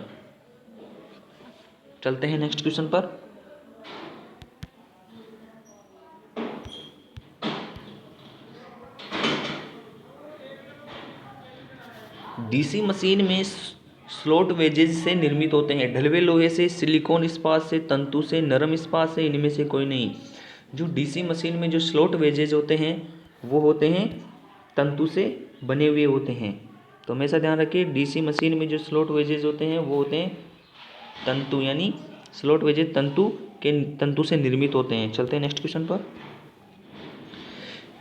[SPEAKER 1] चलते हैं नेक्स्ट क्वेश्चन पर। डीसी मशीन में स्लॉट वेजेज से निर्मित होते हैं। ढलवे लोहे से, सिलिकॉन इस्पात से, तंतु से, नरम इस्पात से, इनमें से कोई नहीं। जो डीसी मशीन में जो स्लॉट वेजेज होते हैं वो होते हैं तंतु से बने हुए होते हैं। तो हमेशा ध्यान रखिए डीसी मशीन में जो स्लॉट वेजेज होते हैं वो होते हैं तंतु, यानी स्लॉट वेजेज तंतु से निर्मित होते हैं। चलते हैं नेक्स्ट क्वेश्चन पर।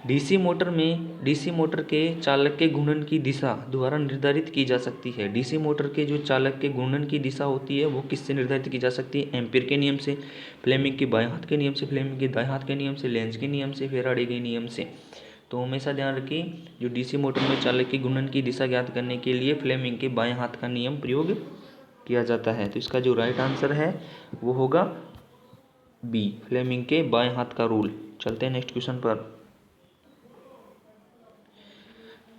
[SPEAKER 1] डीसी मोटर के चालक के घूर्णन की दिशा द्वारा निर्धारित की जा सकती है। डीसी मोटर के जो चालक के घूर्णन की दिशा होती है वो किससे निर्धारित की जा सकती है? एम्पीयर के नियम से, फ्लेमिंग के बाएं हाथ के नियम से, फ्लेमिंग के दाएं हाथ के नियम से, लेंज के नियम से, फेराडे के नियम से। तो हमेशा ध्यान रखिए, जो डीसी मोटर में चालक की घूर्णन की दिशा ज्ञात करने के लिए फ्लेमिंग के बाएं हाथ का नियम प्रयोग किया जाता है। तो इसका जो राइट आंसर है वो होगा बी, फ्लेमिंग के बाएं हाथ का रूल। चलते हैं नेक्स्ट क्वेश्चन पर।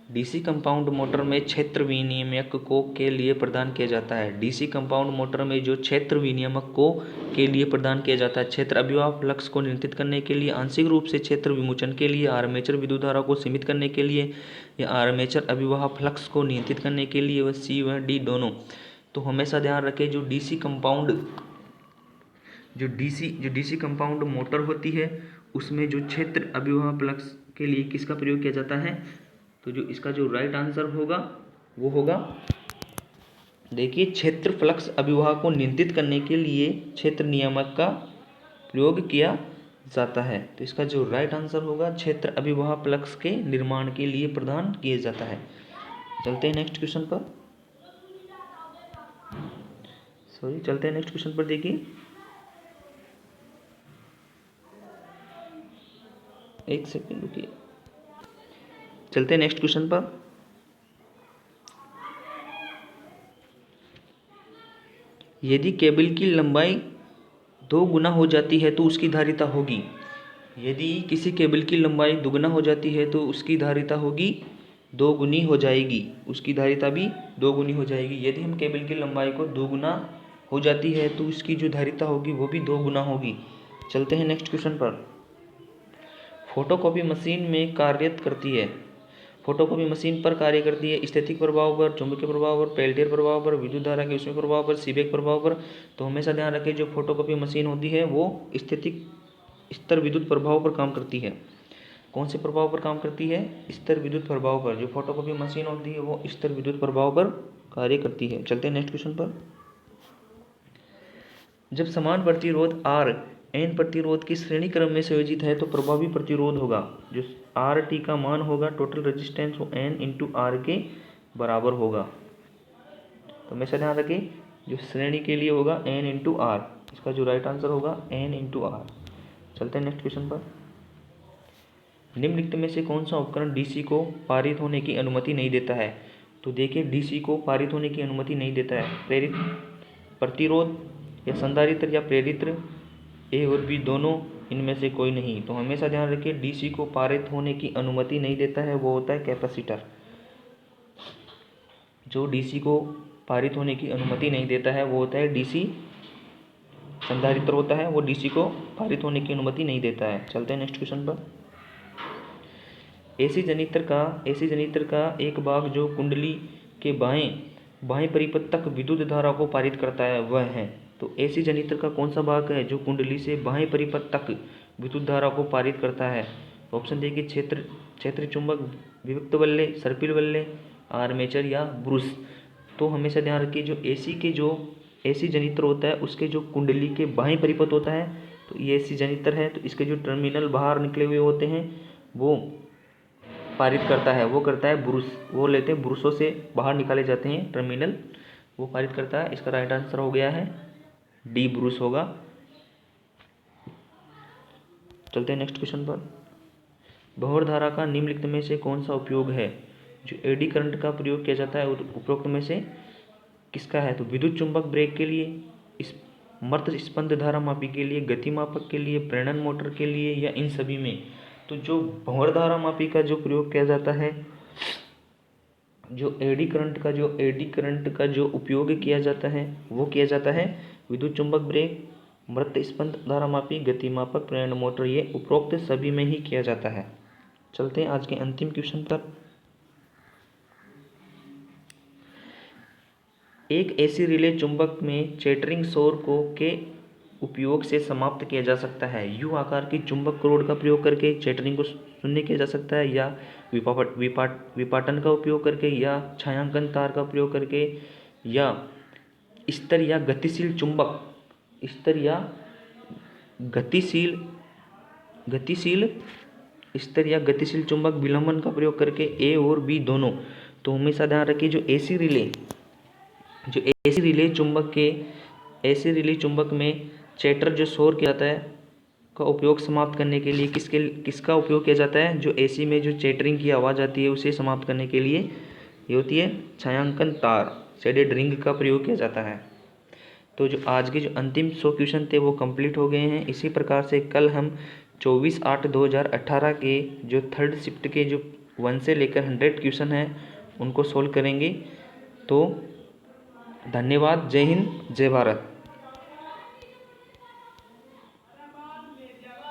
[SPEAKER 1] डीसी कंपाउंड मोटर में क्षेत्र विनियमक को के लिए प्रदान किया जाता है। डीसी कंपाउंड मोटर में जो क्षेत्र विनियमक को के लिए प्रदान किया जाता है, क्षेत्र अभिवाह फ्लक्स को नियंत्रित करने के लिए, आंशिक रूप से क्षेत्र विमोचन के लिए, आर्मेचर विद्युत धारा को सीमित करने के लिए, या आर्मेचर अभिवाह फ्लक्स को नियंत्रित करने के लिए, वह सी व डी दोनों। तो हमेशा ध्यान रखें, जो डीसी कंपाउंड मोटर होती है उसमें जो क्षेत्र अभिवाह फ्लक्स के लिए किसका प्रयोग किया जाता है, तो जो इसका जो राइट आंसर होगा वो होगा, देखिए, क्षेत्र फ्लक्स अभिवाह को नियंत्रित करने के लिए क्षेत्र नियामक का प्रयोग किया जाता है। तो इसका जो राइट आंसर होगा, क्षेत्र अभिवाह फ्लक्स के निर्माण के लिए प्रदान किया जाता है। चलते हैं नेक्स्ट क्वेश्चन पर। देखिए, एक सेकेंड रुकिए। चलते हैं नेक्स्ट क्वेश्चन पर। यदि केबल की लंबाई 2 गुना हो जाती है तो उसकी धारिता होगी। यदि किसी केबल की लंबाई दुगुना हो जाती है तो उसकी धारिता होगी 2 गुनी हो जाएगी, उसकी धारिता भी 2 गुनी हो जाएगी। यदि हम केबल की लंबाई को 2 गुना हो जाती है तो उसकी जो धारिता होगी वो भी 2 गुना होगी। चलते हैं नेक्स्ट क्वेश्चन पर। फोटोकॉपी मशीन में कार्यरत करती है। फोटोकॉपी मशीन पर कार्य करती है स्थैतिक प्रभाव पर, चुंबकीय प्रभाव पर, पेल्टियर प्रभाव पर, विद्युत धारा के उसमें प्रभाव पर, सीबेक प्रभाव पर। तो हमेशा ध्यान रखें, जो फोटोकॉपी मशीन होती है वो स्थैतिक स्तर विद्युत प्रभाव पर काम करती है। कौन से प्रभाव पर काम करती है? स्तर विद्युत प्रभाव पर। जो फोटोकॉपी मशीन होती है वो स्तर विद्युत प्रभाव पर कार्य करती है। चलते हैं नेक्स्ट क्वेश्चन पर। जब समान प्रतिरोध R n प्रतिरोध की श्रेणी क्रम में संयोजित है तो प्रभावी प्रतिरोध होगा, जो RT का मान होगा टोटल रेजिस्टेंस, वो n इंटू R के बराबर होगा। तो हमेशा ध्यान रखें, जो श्रेणी के लिए होगा n इंटू R। इसका जो राइट आंसर होगा n इंटू R। चलते हैं नेक्स्ट क्वेश्चन पर। निम्नलिखित में से कौन सा उपकरण डीसी को पारित होने की अनुमति नहीं देता है? तो देखिए, डीसी को पारित होने की अनुमति नहीं देता है प्रेरित प्रतिरोध या संधारित्र या प्रेरित्र, ए और बी दोनों, इनमें से कोई नहीं। तो हमेशा ध्यान रखिए, डीसी को पारित होने की अनुमति नहीं देता है वो होता है कैपेसिटर। जो डीसी को पारित होने की अनुमति नहीं देता है वो होता है डीसी संधारित्र होता है, वो डीसी को पारित होने की अनुमति नहीं देता है। चलते हैं नेक्स्ट क्वेश्चन पर। एसी जनित्र का एक भाग जो कुंडली के बाएं परिपथ तक विद्युत धारा को पारित करता है वह है। तो एसी जनित्र का कौन सा भाग है जो कुंडली से बाएं परिपथ तक विद्युत धारा को पारित करता है? ऑप्शन देखिए, क्षेत्र चुंबक, विभक्त बल्ले, सर्पिल बल्ले, आर्मेचर या ब्रूस। तो हमेशा ध्यान रखिए, जो एसी जनित्र होता है उसके जो कुंडली के बाएं परिपथ होता है तो ये एसी जनित्र है। तो इसके जो टर्मिनल बाहर निकले हुए होते हैं वो पारित करता है, वो करता है ब्रूस। वो लेते हैं ब्रूसों से बाहर निकाले जाते हैं टर्मिनल, वो पारित करता है। इसका राइट आंसर हो गया है डी, ब्रूस होगा। चलते हैं नेक्स्ट क्वेश्चन पर। भंवर धारा का निम्नलिखित में से कौन सा उपयोग है? जो एडी करंट का प्रयोग किया जाता है उपरोक्त में से किसका है? तो विद्युत चुंबक ब्रेक के लिए, मर्त स्पंद धारा मापी के लिए, गति मापक के लिए, प्रेरण मोटर के लिए, या इन सभी में। तो जो भंवर धारा मापी का जो प्रयोग किया जाता है, जो एडी करंट का जो उपयोग किया जाता है वो किया जाता है विद्युत चुंबक ब्रेक, मृत स्पंद धारा मापी, गति मापक, प्रेरण मोटर, ये उपरोक्त सभी में ही किया जाता है। चलते हैं आज के अंतिम क्वेश्चन पर। एक एसी रिले चुंबक में चेटरिंग शोर को के उपयोग से समाप्त किया जा सकता है। यू आकार की चुंबक रोड का प्रयोग करके चेटरिंग को शून्य किया जा सकता है, या विपाटन का उपयोग करके, या छायांकन तार का प्रयोग करके, या स्तर या गतिशील चुंबक विलंबन का प्रयोग करके, ए और बी दोनों। तो हमेशा ध्यान रखिए, जो एसी रिले चुंबक में चेटर जो शोर किया जाता है का उपयोग समाप्त करने के लिए किसका उपयोग किया जाता है? जो एसी में जो चैटरिंग की आवाज़ आती है उसे समाप्त करने के लिए ये होती है छायांकन तार, शेडेड रिंग का प्रयोग किया जाता है। तो जो आज के जो अंतिम 100 क्वेश्चन थे वो कंप्लीट हो गए हैं। इसी प्रकार से कल हम 24/8/2018 के जो थर्ड शिफ्ट के जो 1 से लेकर 100 क्वेश्चन हैं उनको सोल्व करेंगे। तो धन्यवाद। जय हिंद, जय भारत।